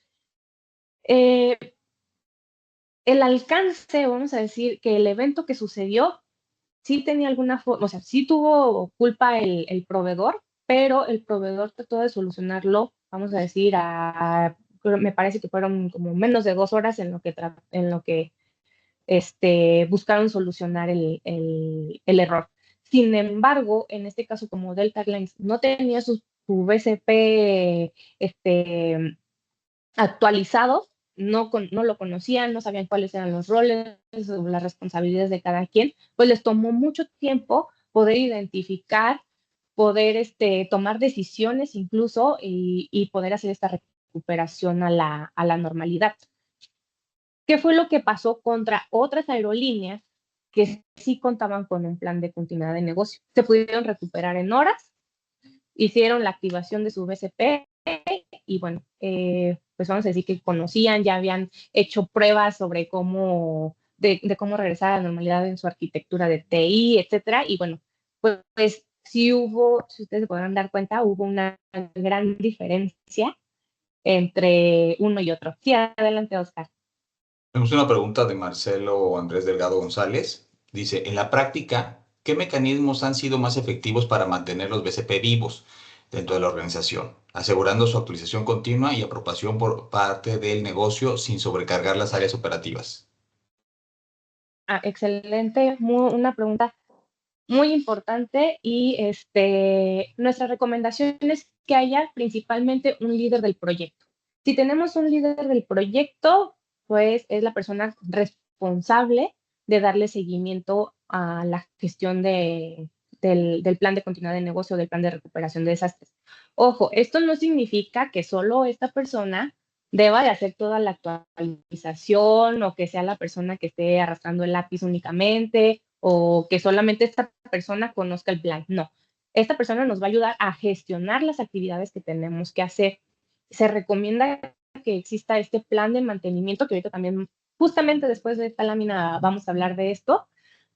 El alcance, vamos a decir, que el evento que sucedió sí tenía alguna forma, o sea, sí tuvo culpa el proveedor, pero el proveedor trató de solucionarlo, vamos a decir, me parece que fueron como menos de 2 horas en lo que buscaron solucionar el error. Sin embargo, en este caso, como Delta Airlines no tenía su BCP actualizado, no lo conocían, no sabían cuáles eran los roles o las responsabilidades de cada quien, pues les tomó mucho tiempo poder identificar, poder tomar decisiones incluso y poder hacer esta recuperación a la normalidad. ¿Qué fue lo que pasó contra otras aerolíneas que sí contaban con un plan de continuidad de negocio? Se pudieron recuperar en horas, hicieron la activación de su BCP y bueno, pues vamos a decir que conocían, ya habían hecho pruebas sobre cómo regresar a la normalidad en su arquitectura de TI, etcétera. Y bueno, pues sí hubo, si ustedes se podrán dar cuenta, hubo una gran diferencia entre uno y otro. Sí, adelante, Oscar. Tenemos una pregunta de Marcelo Andrés Delgado González. Dice, en la práctica, ¿qué mecanismos han sido más efectivos para mantener los BCP vivos dentro de la organización, asegurando su actualización continua y apropiación por parte del negocio sin sobrecargar las áreas operativas? Excelente, una pregunta muy importante, y nuestra recomendación es que haya principalmente un líder del proyecto. Si tenemos un líder del proyecto, pues es la persona responsable de darle seguimiento a la gestión del plan de continuidad de negocio, del plan de recuperación de desastres. Ojo, esto no significa que solo esta persona deba de hacer toda la actualización o que sea la persona que esté arrastrando el lápiz únicamente o que solamente esta persona conozca el plan. No, esta persona nos va a ayudar a gestionar las actividades que tenemos que hacer. Se recomienda que exista este plan de mantenimiento, que ahorita también, justamente después de esta lámina, vamos a hablar de esto,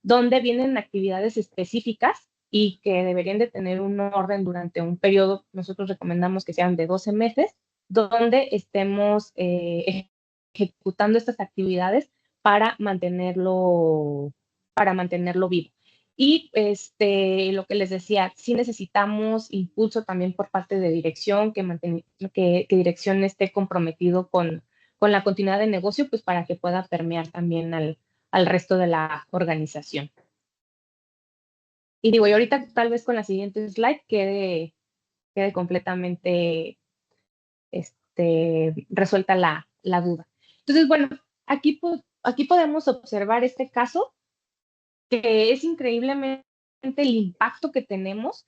donde vienen actividades específicas y que deberían de tener un orden durante un periodo. Nosotros recomendamos que sean de 12 meses, donde estemos ejecutando estas actividades para mantenerlo vivo. Y lo que les decía, sí necesitamos impulso también por parte de dirección, que dirección esté comprometido con la continuidad de negocio, pues para que pueda permear también al resto de la organización. Y digo, y ahorita tal vez con la siguiente slide quede completamente resuelta la duda. Entonces, bueno, aquí podemos observar este caso, que es increíblemente el impacto que tenemos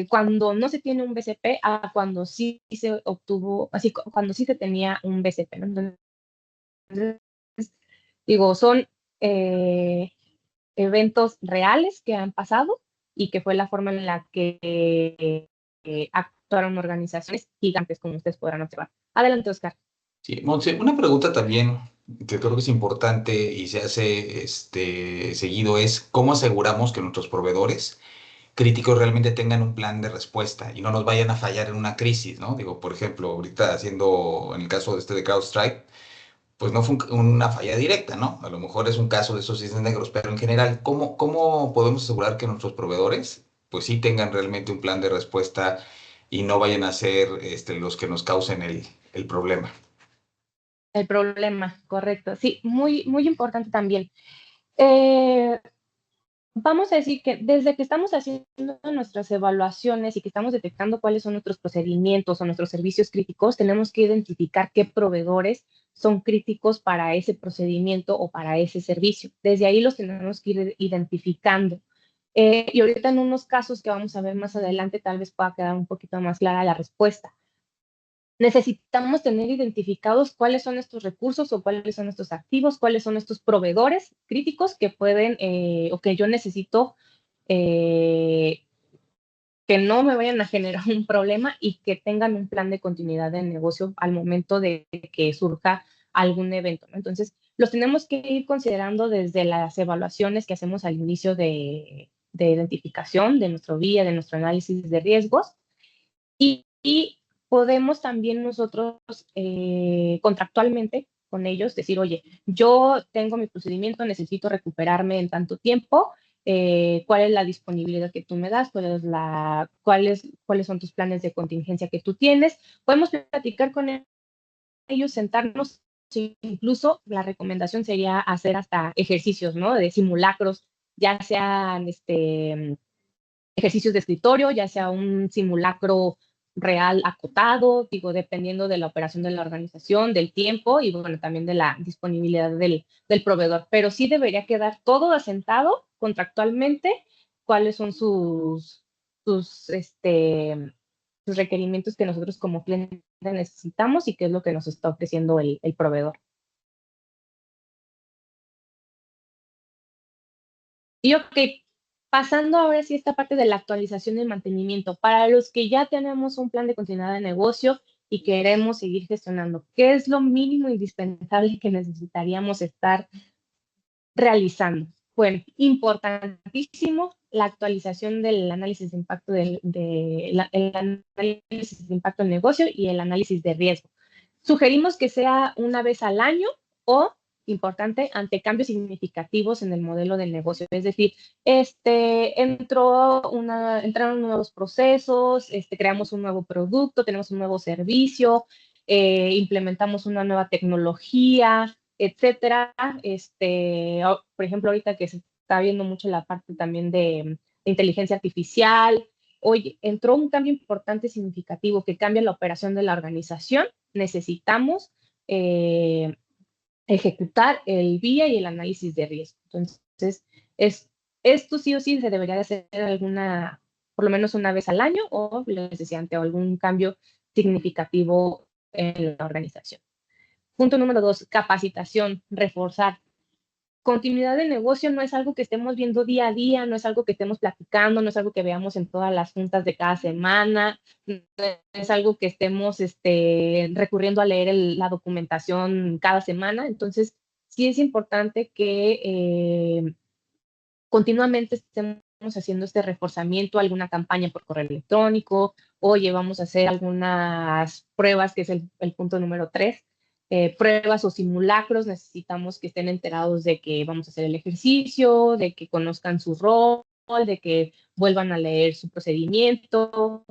cuando no se tiene un BCP a cuando sí se obtuvo, así cuando sí se tenía un BCP, ¿no? Entonces, digo, son eventos reales que han pasado y que fue la forma en la que actuaron organizaciones gigantes, como ustedes podrán observar. Adelante, Oscar. Sí, Montse, una pregunta también que creo que es importante y se hace seguido es cómo aseguramos que nuestros proveedores críticos realmente tengan un plan de respuesta y no nos vayan a fallar en una crisis, ¿no? Digo, por ejemplo, ahorita en el caso de CrowdStrike, pues no fue una falla directa, ¿no? A lo mejor es un caso de esos cisnes negros, pero en general, ¿cómo podemos asegurar que nuestros proveedores, pues sí tengan realmente un plan de respuesta y no vayan a ser los que nos causen el problema? El problema, correcto. Sí, muy, muy importante también. Vamos a decir que desde que estamos haciendo nuestras evaluaciones y que estamos detectando cuáles son nuestros procedimientos o nuestros servicios críticos, tenemos que identificar qué proveedores son críticos para ese procedimiento o para ese servicio. Desde ahí los tenemos que ir identificando. Y ahorita en unos casos que vamos a ver más adelante, tal vez pueda quedar un poquito más clara la respuesta. Necesitamos tener identificados cuáles son estos recursos o cuáles son estos activos, cuáles son estos proveedores críticos que pueden o que yo necesito que no me vayan a generar un problema y que tengan un plan de continuidad de negocio al momento de que surja algún evento, ¿no? Entonces, los tenemos que ir considerando desde las evaluaciones que hacemos al inicio de identificación de nuestro guía, de nuestro análisis de riesgos y podemos también nosotros contractualmente con ellos decir, oye, yo tengo mi procedimiento, necesito recuperarme en tanto tiempo, cuál es la disponibilidad que tú me das, cuáles son tus planes de contingencia que tú tienes. Podemos platicar con ellos, sentarnos, incluso la recomendación sería hacer hasta ejercicios, ¿no? De simulacros, ya sean ejercicios de escritorio, ya sea un simulacro real acotado, digo, dependiendo de la operación de la organización, del tiempo y bueno, también de la disponibilidad del proveedor. Pero sí debería quedar todo asentado contractualmente, cuáles son sus requerimientos que nosotros como cliente necesitamos y qué es lo que nos está ofreciendo el proveedor. Y ok, pasando ahora sí esta parte de la actualización y mantenimiento, para los que ya tenemos un plan de continuidad de negocio y queremos seguir gestionando, ¿qué es lo mínimo indispensable que necesitaríamos estar realizando? Bueno, importantísimo la actualización del análisis de impacto el análisis de impacto del negocio y el análisis de riesgo. Sugerimos que sea una vez al año o, importante, ante cambios significativos en el modelo del negocio. Es decir, entraron nuevos procesos, creamos un nuevo producto, tenemos un nuevo servicio, implementamos una nueva tecnología, etcétera. Por ejemplo, ahorita que se está viendo mucho la parte también de inteligencia artificial, oye, entró un cambio importante, significativo, que cambia la operación de la organización, necesitamos ejecutar el VIA y el análisis de riesgo. Entonces, esto sí o sí se debería de hacer por lo menos una vez al año o, les decía, ante algún cambio significativo en la organización. Punto número 2, capacitación, reforzar. continuidad de negocio no es algo que estemos viendo día a día, no es algo que estemos platicando, no es algo que veamos en todas las juntas de cada semana, no es algo que estemos recurriendo a leer la documentación cada semana. Entonces, sí es importante que continuamente estemos haciendo este reforzamiento, alguna campaña por correo electrónico, o vamos a hacer algunas pruebas, que es el punto número 3. Pruebas o simulacros, necesitamos que estén enterados de que vamos a hacer el ejercicio, de que conozcan su rol, de que vuelvan a leer su procedimiento.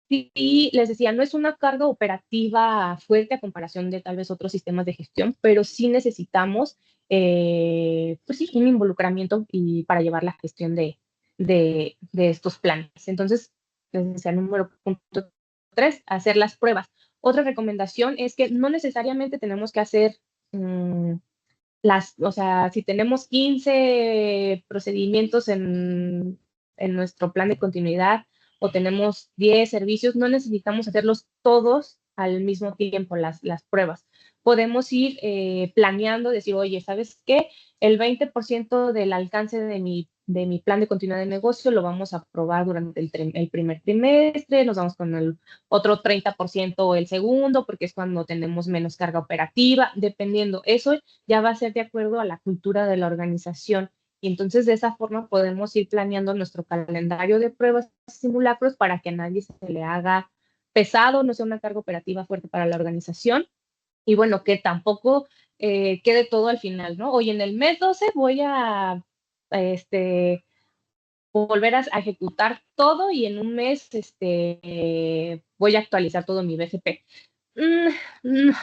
Sí, les decía, no es una carga operativa fuerte a comparación de tal vez otros sistemas de gestión, pero sí necesitamos pues sí, un involucramiento para llevar la gestión de estos planes. Entonces, les decía, número punto 3, hacer las pruebas. Otra recomendación es que no necesariamente tenemos que hacer o sea, si tenemos 15 procedimientos en nuestro plan de continuidad o tenemos 10 servicios, no necesitamos hacerlos todos al mismo tiempo, las pruebas. Podemos ir planeando, decir, oye, ¿sabes qué? El 20% del alcance de mi plan de continuidad de negocio lo vamos a probar durante el primer trimestre, nos vamos con el otro 30% el segundo, porque es cuando tenemos menos carga operativa, dependiendo. Eso ya va a ser de acuerdo a la cultura de la organización. Y entonces de esa forma podemos ir planeando nuestro calendario de pruebas y simulacros para que a nadie se le haga pesado, no sea una carga operativa fuerte para la organización. Y bueno, que tampoco quede todo al final, ¿no? Hoy en el mes 12 voy a volver a ejecutar todo y en un mes voy a actualizar todo mi BCP.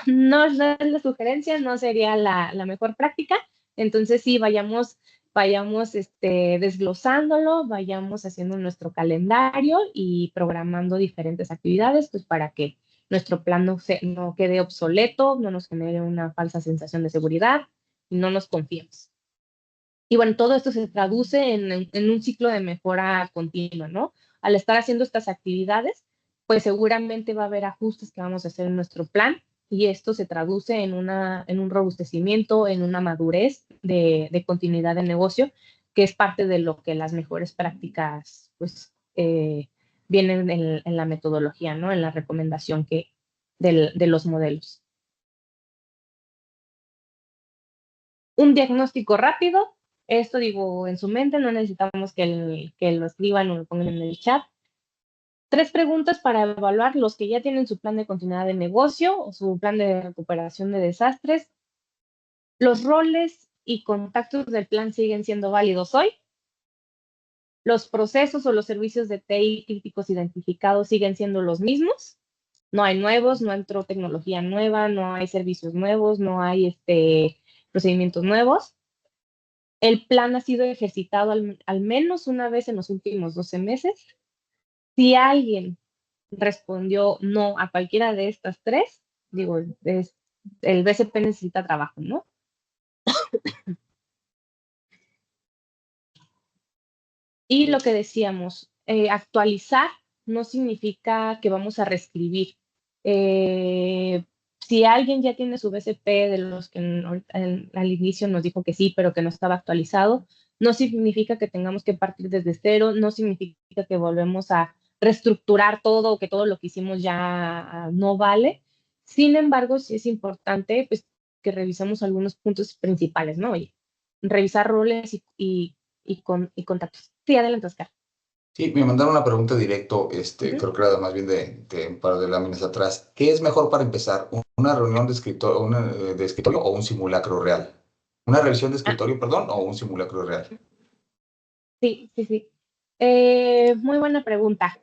No es la sugerencia, no sería la mejor práctica. Entonces sí, vayamos desglosándolo, vayamos haciendo nuestro calendario y programando diferentes actividades, pues para que nuestro plan no quede obsoleto, no nos genere una falsa sensación de seguridad y no nos confiemos. Y bueno, todo esto se traduce en un ciclo de mejora continua, ¿no? Al estar haciendo estas actividades, pues seguramente va a haber ajustes que vamos a hacer en nuestro plan y esto se traduce en un robustecimiento, en una madurez de continuidad de negocio, que es parte de lo que las mejores prácticas, pues, vienen en la metodología, ¿no? En la recomendación de los modelos. Un diagnóstico rápido. Esto digo en su mente, no necesitamos que lo escriban o lo pongan en el chat. 3 preguntas para evaluar los que ya tienen su plan de continuidad de negocio o su plan de recuperación de desastres. ¿Los roles y contactos del plan siguen siendo válidos hoy? ¿Los procesos o los servicios de TI críticos identificados siguen siendo los mismos? No hay nuevos, no entró tecnología nueva, no hay servicios nuevos, no hay procedimientos nuevos. El plan ha sido ejercitado al menos una vez en los últimos 12 meses. Si alguien respondió no a cualquiera de estas 3, digo, el BCP necesita trabajo, ¿no? Y lo que decíamos, actualizar no significa que vamos a reescribir. Si alguien ya tiene su BCP, de los que al inicio nos dijo que sí, pero que no estaba actualizado, no significa que tengamos que partir desde cero, no significa que volvemos a reestructurar todo o que todo lo que hicimos ya no vale. Sin embargo, sí es importante pues, que revisemos algunos puntos principales, ¿no? Y revisar roles y contactos. Sí, adelante, Oscar. Sí, me mandaron una pregunta directo, creo que era más bien de un par de láminas atrás. ¿Qué es mejor para empezar? ¿Una reunión de escritorio o un simulacro real? ¿Una revisión de escritorio, perdón, o un simulacro real? Sí. Muy buena pregunta.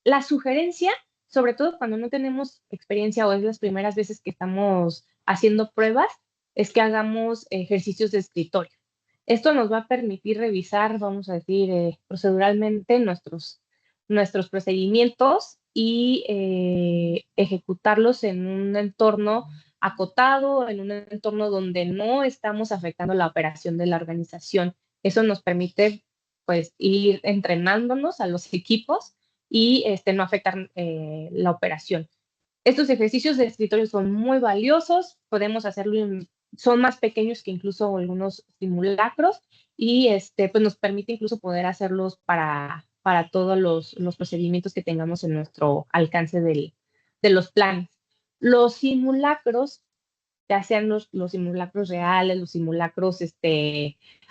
La sugerencia, sobre todo cuando no tenemos experiencia o es las primeras veces que estamos haciendo pruebas, es que hagamos ejercicios de escritorio. Esto nos va a permitir revisar, vamos a decir, proceduralmente nuestros procedimientos y ejecutarlos en un entorno acotado, en un entorno donde no estamos afectando la operación de la organización. Eso nos permite, pues, ir entrenándonos a los equipos y no afectar la operación. Estos ejercicios de escritorio son muy valiosos, podemos hacerlo son más pequeños que incluso algunos simulacros y pues nos permite incluso poder hacerlos para todos los procedimientos que tengamos en nuestro alcance de los planes. Los simulacros, ya sean los simulacros reales, los simulacros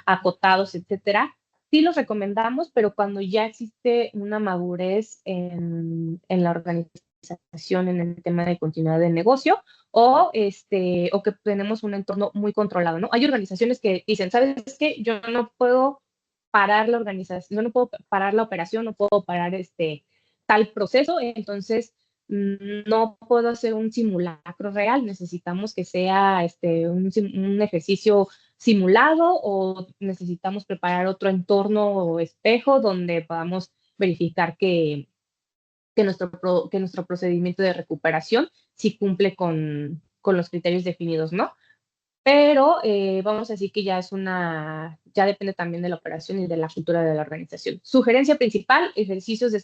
acotados, etcétera, sí los recomendamos, pero cuando ya existe una madurez en la organización, en el tema de continuidad de negocio, o que tenemos un entorno muy controlado, ¿no? Hay organizaciones que dicen, ¿sabes qué? Yo no puedo parar la organización, no puedo parar la operación, no puedo parar tal proceso, entonces no puedo hacer un simulacro real, necesitamos que sea un ejercicio simulado o necesitamos preparar otro entorno o espejo donde podamos verificar que nuestro procedimiento de recuperación sí cumple con los criterios definidos, ¿no? Pero vamos a decir que ya ya depende también de la operación y de la cultura de la organización. Sugerencia principal, ejercicios de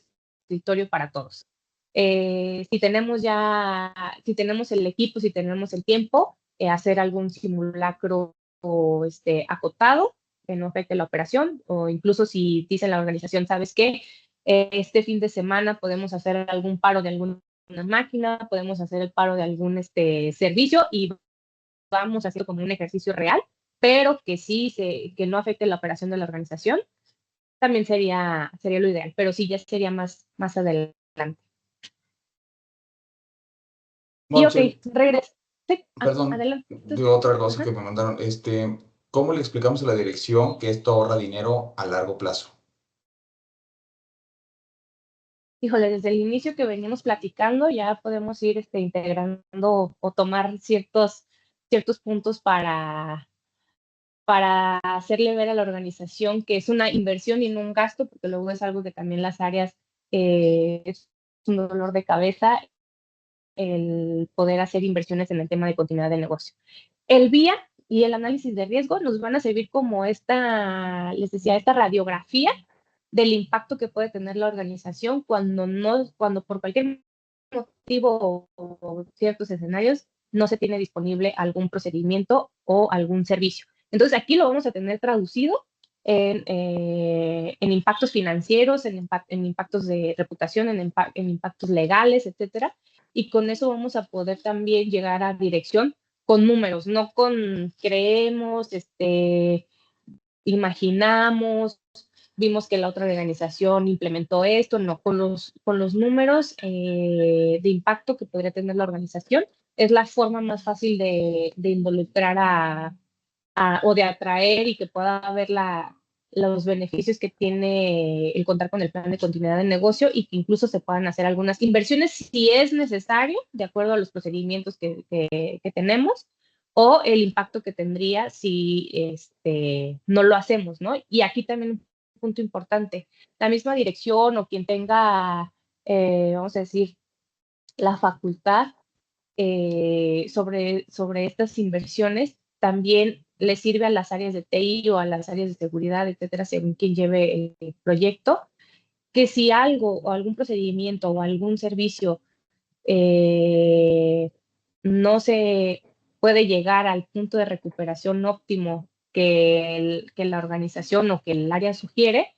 escritorio para todos. Si tenemos el equipo, si tenemos el tiempo, hacer algún simulacro o acotado que no afecte la operación, o incluso si dice la organización, ¿sabes qué? Este fin de semana podemos hacer algún paro de alguna máquina, podemos hacer el paro de algún servicio y vamos a hacer como un ejercicio real, pero que que no afecte la operación de la organización, también sería lo ideal, pero sí ya sería más adelante. Y ok, regreso. Sí, Perdón, adelante. digo otra cosa que me mandaron. ¿Cómo le explicamos a la dirección que esto ahorra dinero a largo plazo? Híjole, desde el inicio que veníamos platicando, ya podemos ir integrando o tomar ciertos puntos para hacerle ver a la organización que es una inversión y no un gasto, porque luego es algo que también las áreas es un dolor de cabeza el poder hacer inversiones en el tema de continuidad de negocio. El VIA y el análisis de riesgo nos van a servir como les decía, esta radiografía del impacto que puede tener la organización cuando por cualquier motivo o ciertos escenarios no se tiene disponible algún procedimiento o algún servicio. Entonces aquí lo vamos a tener traducido en impactos financieros, en impactos de reputación, en impactos legales, etcétera. Y con eso vamos a poder también llegar a dirección con números, no con creemos, imaginamos, vimos que la otra organización implementó esto, no, con los números de impacto que podría tener la organización, es la forma más fácil de involucrar o de atraer y que pueda ver los beneficios que tiene el contar con el plan de continuidad de negocio y que incluso se puedan hacer algunas inversiones si es necesario, de acuerdo a los procedimientos que tenemos, o el impacto que tendría si no lo hacemos, ¿no? Y aquí también un punto importante, la misma dirección o quien tenga, vamos a decir, la facultad sobre estas inversiones también le sirve a las áreas de TI o a las áreas de seguridad, etcétera, según quien lleve el proyecto, que si algo o algún procedimiento o algún servicio no se puede llegar al punto de recuperación óptimo que la organización o que el área sugiere,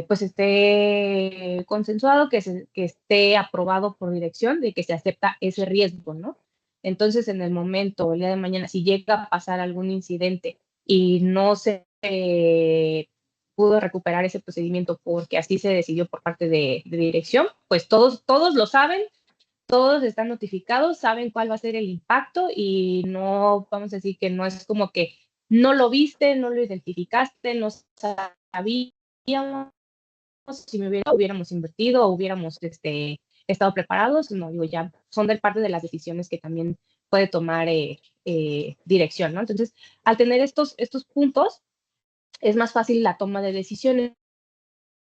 pues esté consensuado, que esté aprobado por dirección de que se acepta ese riesgo, ¿no? Entonces, en el momento, el día de mañana, si llega a pasar algún incidente y no se pudo recuperar ese procedimiento porque así se decidió por parte de dirección, pues todos lo saben, todos están notificados, saben cuál va a ser el impacto y no, vamos a decir que no es como que no lo viste, no lo identificaste, no sabíamos, si hubiéramos invertido o hubiéramos estado preparados, no, digo, ya son de parte de las decisiones que también puede tomar dirección, ¿no? Entonces, al tener estos puntos, es más fácil la toma de decisiones.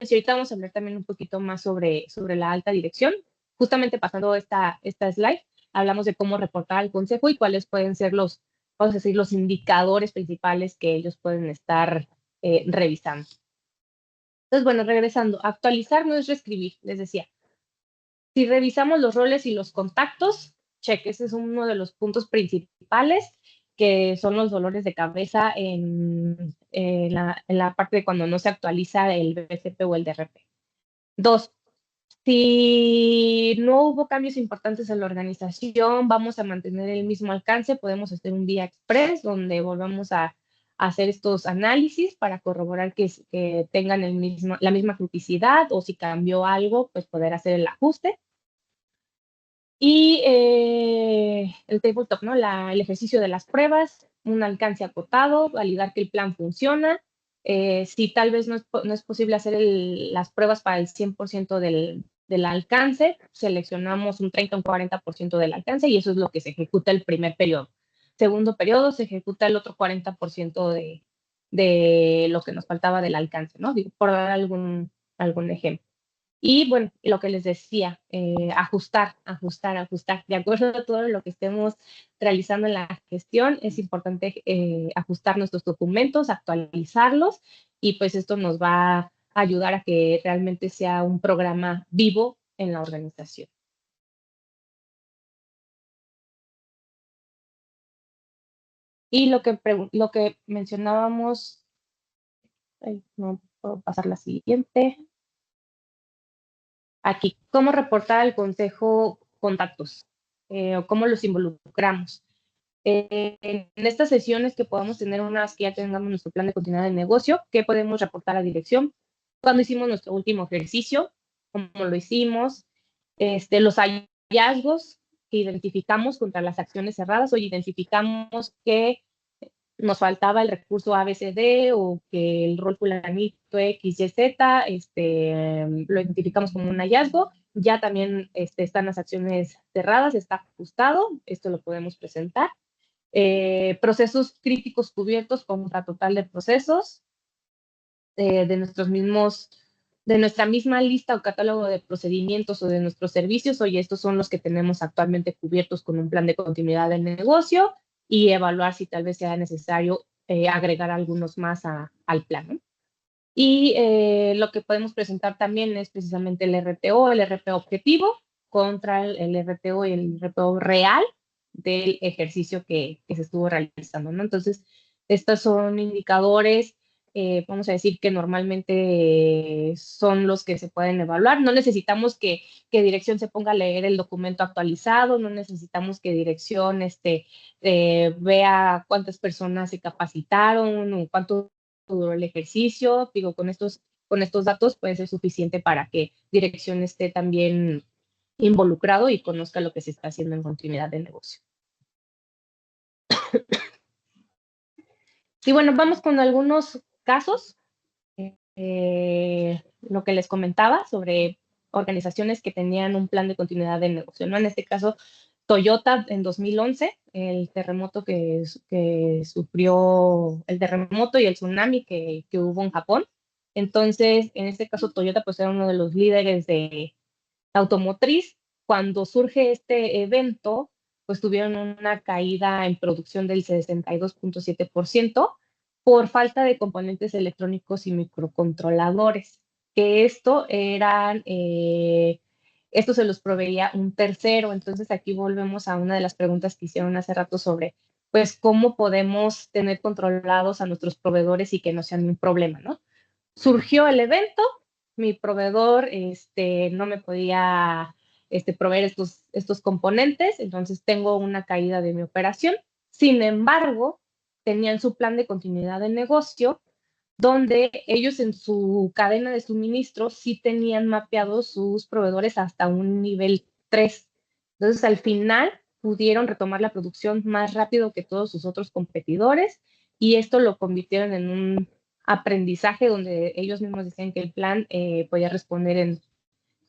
Y ahorita vamos a hablar también un poquito más sobre la alta dirección. Justamente pasando esta slide, hablamos de cómo reportar al consejo y cuáles pueden ser vamos a decir, los indicadores principales que ellos pueden estar revisando. Entonces, bueno, regresando, actualizar no es reescribir, les decía. Si revisamos los roles y los contactos, check, ese es uno de los puntos principales. que son los dolores de cabeza en la parte de cuando no se actualiza el BCP o el DRP. 2, si no hubo cambios importantes en la organización, vamos a mantener el mismo alcance, podemos hacer un día express donde volvamos a hacer estos análisis para corroborar que tengan la misma criticidad, o si cambió algo, pues poder hacer el ajuste. Y el tabletop, ¿no? El ejercicio de las pruebas, un alcance acotado, validar que el plan funciona. Si tal vez no es posible hacer las pruebas para el 100% del alcance, seleccionamos un 30 o un 40% del alcance, y eso es lo que se ejecuta el primer periodo. Segundo periodo se ejecuta el otro 40% de lo que nos faltaba del alcance, ¿no? Digo, por dar algún ejemplo. Y bueno, lo que les decía, ajustar. De acuerdo a todo lo que estemos realizando en la gestión, es importante ajustar nuestros documentos, actualizarlos, y pues esto nos va a ayudar a que realmente sea un programa vivo en la organización. Y lo que mencionábamos, no puedo pasar la siguiente. Aquí, ¿cómo reportar al consejo contactos? O cómo los involucramos. En estas sesiones que podamos tener, una vez que ya tengamos nuestro plan de continuidad de negocio, ¿qué podemos reportar a dirección? ¿Cuándo hicimos nuestro último ejercicio? ¿Cómo lo hicimos? Los hallazgos que identificamos contra las acciones cerradas, o identificamos que nos faltaba el recurso ABCD, o que el rol fulanito XYZ, lo identificamos como un hallazgo. Ya también están las acciones cerradas, está ajustado, esto lo podemos presentar. Procesos críticos cubiertos contra total de procesos, de nuestra misma lista o catálogo de procedimientos o de nuestros servicios. Oye, estos son los que tenemos actualmente cubiertos con un plan de continuidad del negocio, y evaluar si tal vez sea necesario agregar algunos más al plan, ¿no? Y lo que podemos presentar también es precisamente el RTO, el RPO objetivo contra el RTO y el RPO real del ejercicio que se estuvo realizando, ¿no? Entonces, estos son indicadores, vamos a decir que normalmente son los que se pueden evaluar. No necesitamos que dirección se ponga a leer el documento actualizado, no necesitamos que dirección vea cuántas personas se capacitaron o cuánto duró el ejercicio. Digo, con estos datos puede ser suficiente para que dirección esté también involucrado y conozca lo que se está haciendo en continuidad de negocio. Y bueno, vamos con algunos casos. Lo que les comentaba sobre organizaciones que tenían un plan de continuidad de negocio, ¿no? En este caso, Toyota en 2011, el terremoto que sufrió, el terremoto y el tsunami que hubo en Japón. Entonces, en este caso, Toyota pues era uno de los líderes de automotriz. Cuando surge este evento, pues tuvieron una caída en producción del 62.7% por falta de componentes electrónicos y microcontroladores, que esto se los proveía un tercero. Entonces aquí volvemos a una de las preguntas que hicieron hace rato sobre, pues, cómo podemos tener controlados a nuestros proveedores y que no sean un problema, ¿no? Surgió el evento, mi proveedor no me podía proveer estos componentes, entonces tengo una caída de mi operación. Sin embargo, tenían su plan de continuidad de negocio, donde ellos en su cadena de suministro sí tenían mapeados sus proveedores hasta un nivel 3. Entonces, al final pudieron retomar la producción más rápido que todos sus otros competidores, y esto lo convirtieron en un aprendizaje donde ellos mismos decían que el plan podía responder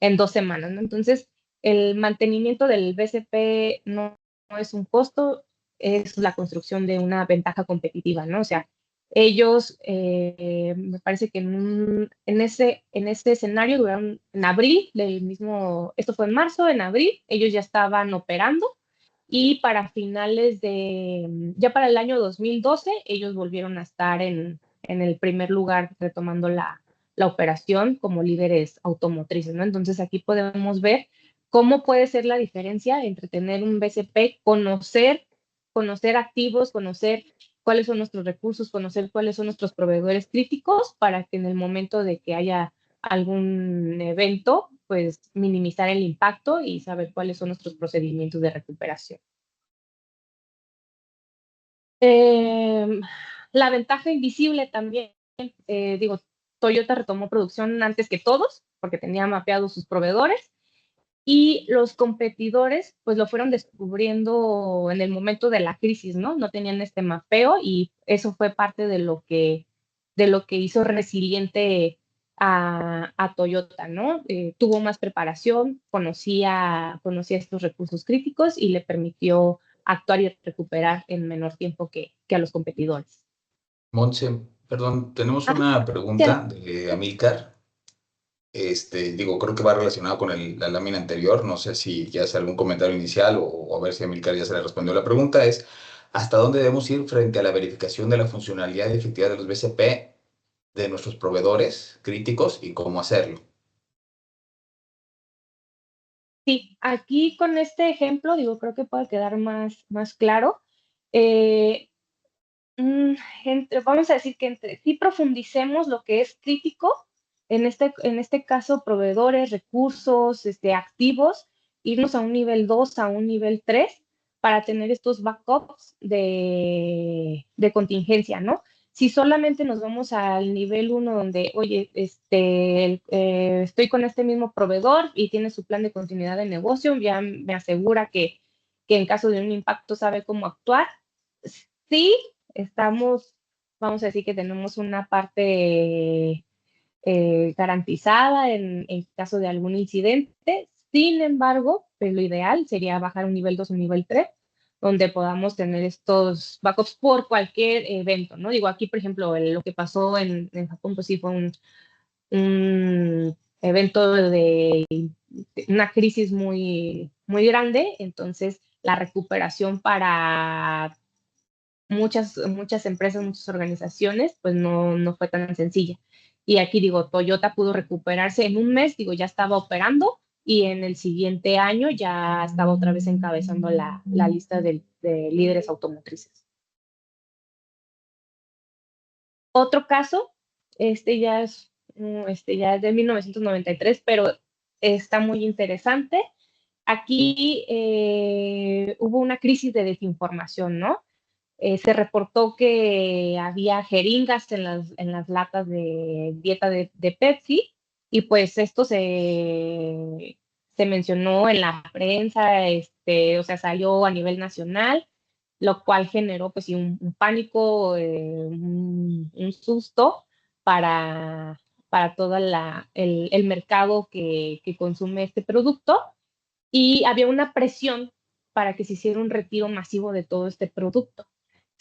en 2 semanas, ¿no? Entonces, el mantenimiento del BCP no es un costo, es la construcción de una ventaja competitiva, ¿no? O sea, ellos, me parece que en ese escenario duraron, en abril del mismo, esto fue en marzo, en abril, ellos ya estaban operando, y para finales ya para el año 2012, ellos volvieron a estar en el primer lugar, retomando la operación como líderes automotrices, ¿no? Entonces aquí podemos ver cómo puede ser la diferencia entre tener un BCP, conocer conocer activos, conocer cuáles son nuestros recursos, conocer cuáles son nuestros proveedores críticos para que en el momento de que haya algún evento, pues minimizar el impacto y saber cuáles son nuestros procedimientos de recuperación. La ventaja invisible también, digo, Toyota retomó producción antes que todos porque tenía mapeados sus proveedores y los competidores pues lo fueron descubriendo en el momento de la crisis, ¿no? No tenían este mapeo y eso fue parte de lo que hizo resiliente a Toyota, ¿no? Tuvo más preparación, conocía estos recursos críticos y le permitió actuar y recuperar en menor tiempo que a los competidores. Montse, perdón, tenemos una pregunta de Amílcar. Digo, creo que va relacionado con la lámina anterior. No sé si ya hace algún comentario inicial o a ver si Amílcar ya se le respondió. La pregunta es, ¿hasta dónde debemos ir frente a la verificación de la funcionalidad y efectividad de los BCP de nuestros proveedores críticos y cómo hacerlo? Sí, aquí con este ejemplo, digo, creo que puede quedar más claro. Vamos a decir que sí profundicemos lo que es crítico, en este caso proveedores, recursos, activos, irnos a un nivel 2, a un nivel 3, para tener estos backups de contingencia, ¿no? Si solamente nos vamos al nivel 1 donde, oye, estoy con este mismo proveedor y tiene su plan de continuidad de negocio, ya me asegura que en caso de un impacto sabe cómo actuar. Sí, vamos a decir que tenemos una parte garantizada en caso de algún incidente. Sin embargo, pues lo ideal sería bajar un nivel 2 o un nivel 3, donde podamos tener estos backups por cualquier evento, ¿no? Digo, aquí, por ejemplo, lo que pasó en Japón, pues sí fue un evento de una crisis muy, muy grande, entonces la recuperación para muchas empresas, muchas organizaciones, pues no fue tan sencilla. Y aquí digo, Toyota pudo recuperarse en un mes, digo, ya estaba operando y en el siguiente año ya estaba otra vez encabezando la lista de líderes automotrices. Otro caso, ya es de 1993, pero está muy interesante. Aquí hubo una crisis de desinformación, ¿no? Se reportó que había jeringas en las latas de dieta de Pepsi y pues esto se mencionó en la prensa, o sea, salió a nivel nacional, lo cual generó pues sí un pánico, un susto para todo el mercado que consume este producto y había una presión para que se hiciera un retiro masivo de todo este producto.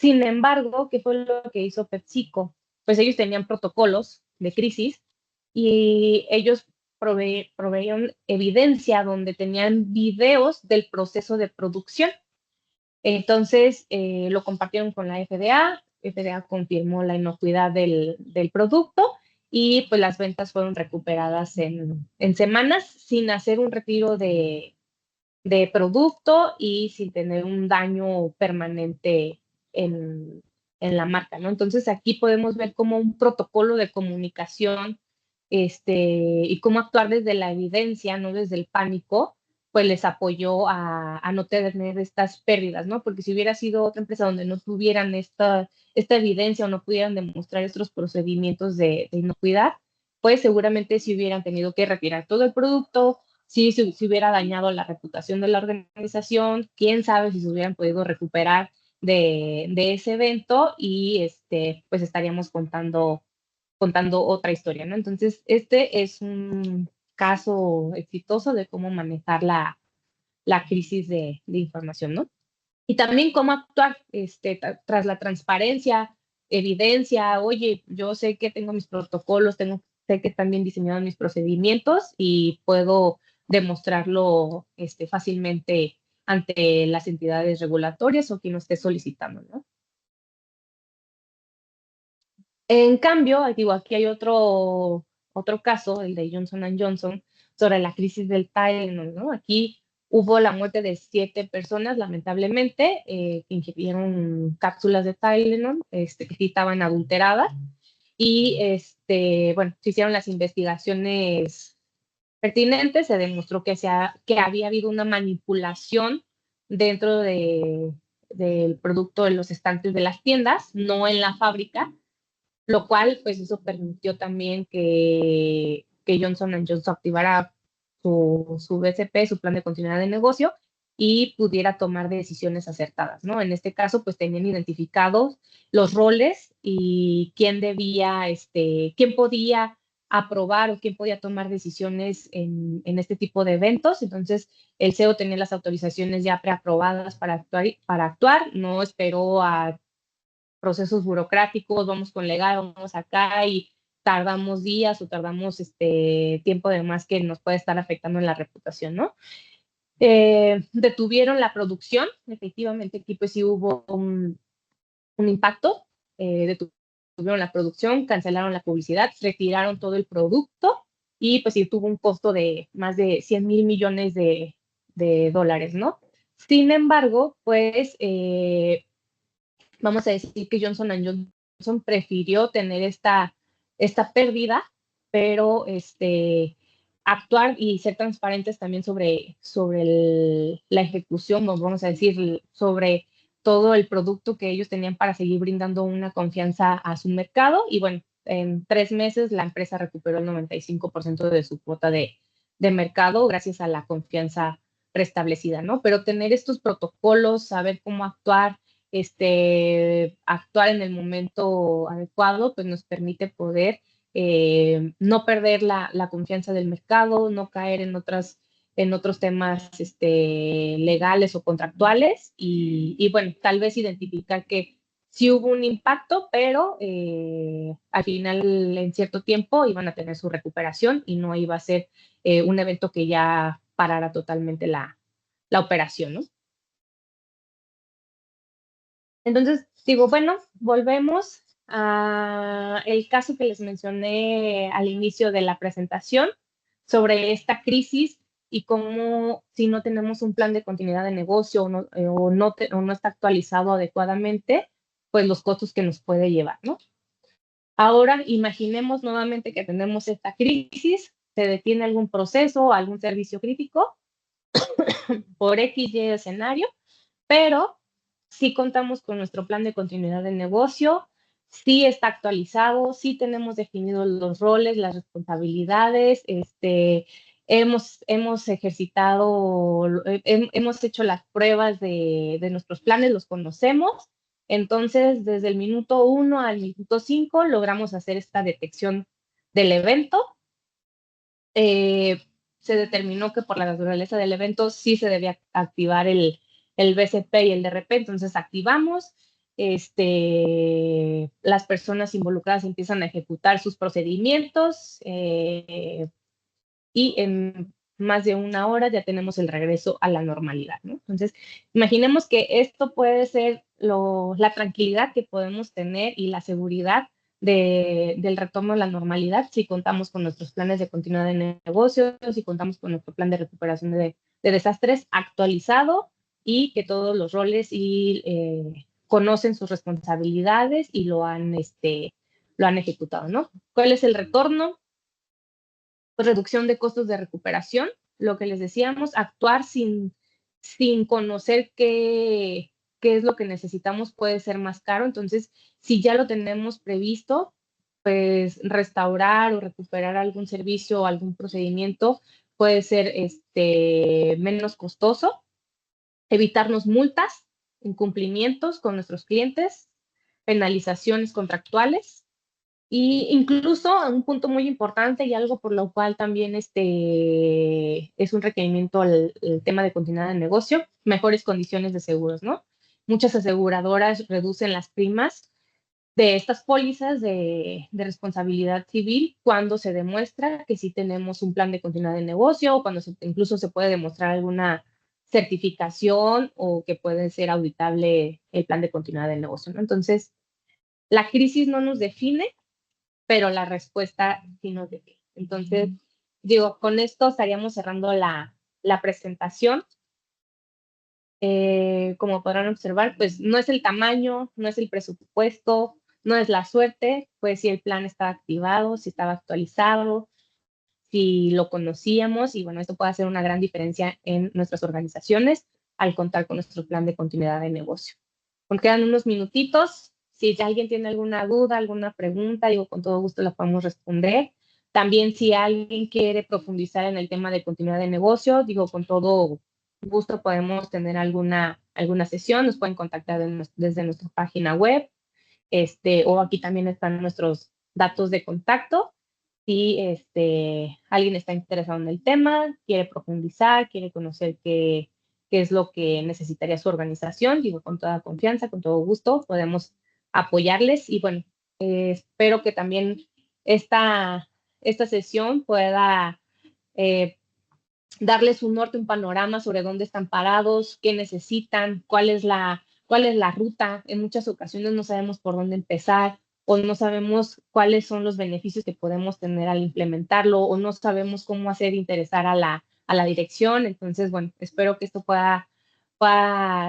Sin embargo, ¿qué fue lo que hizo PepsiCo? Pues ellos tenían protocolos de crisis y ellos proveían evidencia donde tenían videos del proceso de producción. Entonces, lo compartieron con la FDA. FDA confirmó la inocuidad del producto y pues las ventas fueron recuperadas en semanas sin hacer un retiro de producto y sin tener un daño permanente en la marca, ¿no? Entonces aquí podemos ver como un protocolo de comunicación y cómo actuar desde la evidencia, no desde el pánico, pues les apoyó a no tener estas pérdidas, ¿no? Porque si hubiera sido otra empresa donde no tuvieran esta evidencia o no pudieran demostrar estos procedimientos de inocuidad, pues seguramente si hubieran tenido que retirar todo el producto, si se hubiera dañado la reputación de la organización, quién sabe si se hubieran podido recuperar de ese evento y pues estaríamos contando otra historia, ¿no? Entonces, este es un caso exitoso de cómo manejar la crisis de información, ¿no? Y también cómo actuar tras la transparencia, evidencia, oye, yo sé que tengo mis protocolos, sé que están bien diseñados mis procedimientos y puedo demostrarlo fácilmente ante las entidades regulatorias o quien lo esté solicitando, ¿no? En cambio, digo, aquí hay otro caso, el de Johnson & Johnson, sobre la crisis del Tylenol, ¿no? Aquí Hubo la muerte de 7 personas, lamentablemente, que ingirieron cápsulas de Tylenol, que sí estaban adulteradas. Y, bueno, se hicieron las investigaciones pertinentes, se demostró que había habido una manipulación dentro del producto de los estantes de las tiendas, no en la fábrica, lo cual, pues, eso permitió también que Johnson Johnson activara su BCP, su plan de continuidad de negocio, y pudiera tomar decisiones acertadas, ¿no? En este caso, pues tenían identificados los roles y quién podía aprobar o quién podía tomar decisiones en este tipo de eventos. Entonces, el CEO tenía las autorizaciones ya preaprobadas para actuar, no esperó a procesos burocráticos, vamos con legal, vamos acá y tardamos días o tardamos tiempo de más que nos puede estar afectando en la reputación, ¿no? Detuvieron la producción, efectivamente aquí pues sí hubo un impacto, detuvieron la producción, cancelaron la publicidad, retiraron todo el producto y pues sí tuvo un costo de más de 100,000 millones de dólares, ¿no? Sin embargo, pues vamos a decir que Johnson Johnson prefirió tener esta pérdida, pero actuar y ser transparentes también sobre la ejecución, vamos a decir, sobre todo el producto que ellos tenían para seguir brindando una confianza a su mercado. Y bueno, en 3 meses la empresa recuperó el 95% de su cuota de mercado gracias a la confianza restablecida, ¿no? Pero tener estos protocolos, saber cómo actuar, actuar en el momento adecuado, pues nos permite poder no perder la confianza del mercado, no caer en otros temas legales o contractuales y bueno, tal vez identificar que sí hubo un impacto, pero al final en cierto tiempo iban a tener su recuperación y no iba a ser un evento que ya parara totalmente la operación, ¿no? Entonces, digo, bueno, volvemos a el caso que les mencioné al inicio de la presentación sobre esta crisis y cómo si no tenemos un plan de continuidad de negocio o no está actualizado adecuadamente, pues los costos que nos puede llevar, ¿no? Ahora imaginemos nuevamente que tenemos esta crisis, se detiene algún proceso, algún servicio crítico por X, Y escenario, pero sí contamos con nuestro plan de continuidad de negocio, sí está actualizado, sí tenemos definidos los roles, las responsabilidades, hemos ejercitado, hemos hecho las pruebas de nuestros planes, los conocemos. Entonces, desde el minuto 1 al minuto 5 logramos hacer esta detección del evento. Se determinó que por la naturaleza del evento sí se debía activar el BCP y el DRP, entonces activamos, las personas involucradas empiezan a ejecutar sus procedimientos y en más de una hora ya tenemos el regreso a la normalidad, ¿no? Entonces, imaginemos que esto puede ser la tranquilidad que podemos tener y la seguridad del retorno a la normalidad si contamos con nuestros planes de continuidad de negocios, si contamos con nuestro plan de recuperación de desastres actualizado y que todos los roles conocen sus responsabilidades y lo han ejecutado, ¿no? ¿Cuál es el retorno? Reducción de costos de recuperación, lo que les decíamos, actuar sin conocer qué es lo que necesitamos puede ser más caro. Entonces, si ya lo tenemos previsto, pues restaurar o recuperar algún servicio o algún procedimiento puede ser menos costoso, evitarnos multas, incumplimientos con nuestros clientes, penalizaciones contractuales. Y incluso un punto muy importante y algo por lo cual también es un requerimiento al tema de continuidad de negocio, mejores condiciones de seguros, ¿no? Muchas aseguradoras reducen las primas de estas pólizas de responsabilidad civil cuando se demuestra que sí tenemos un plan de continuidad de negocio o cuando incluso se puede demostrar alguna certificación o que puede ser auditable el plan de continuidad de negocio, ¿no? Entonces, la crisis no nos define, pero la respuesta sí nos define. Entonces, digo, con esto estaríamos cerrando la presentación. Como podrán observar, pues no es el tamaño, no es el presupuesto, no es la suerte, pues si el plan estaba activado, si estaba actualizado, si lo conocíamos, y bueno, esto puede hacer una gran diferencia en nuestras organizaciones al contar con nuestro plan de continuidad de negocio. Nos quedan unos minutitos. Si alguien tiene alguna duda, alguna pregunta, digo, con todo gusto la podemos responder. También si alguien quiere profundizar en el tema de continuidad de negocio, digo, con todo gusto podemos tener alguna sesión, nos pueden contactar desde nuestra página web, o aquí también están nuestros datos de contacto. Si alguien está interesado en el tema, quiere profundizar, quiere conocer qué es lo que necesitaría su organización, digo, con toda confianza, con todo gusto, podemos apoyarles. Y bueno, espero que también esta sesión pueda darles un norte, un panorama sobre dónde están parados, qué necesitan, cuál es la ruta. En muchas ocasiones no sabemos por dónde empezar, o no sabemos cuáles son los beneficios que podemos tener al implementarlo, o no sabemos cómo hacer interesar a la dirección. Entonces, bueno, espero que esto pueda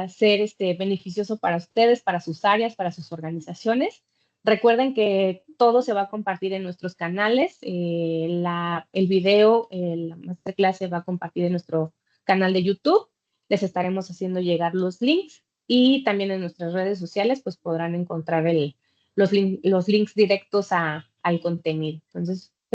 ser beneficioso para ustedes, para sus áreas, para sus organizaciones. Recuerden que todo se va a compartir en nuestros canales. El video, la masterclass se va a compartir en nuestro canal de YouTube. Les estaremos haciendo llegar los links, y también en nuestras redes sociales pues podrán encontrar los links directos al contenido. Entonces,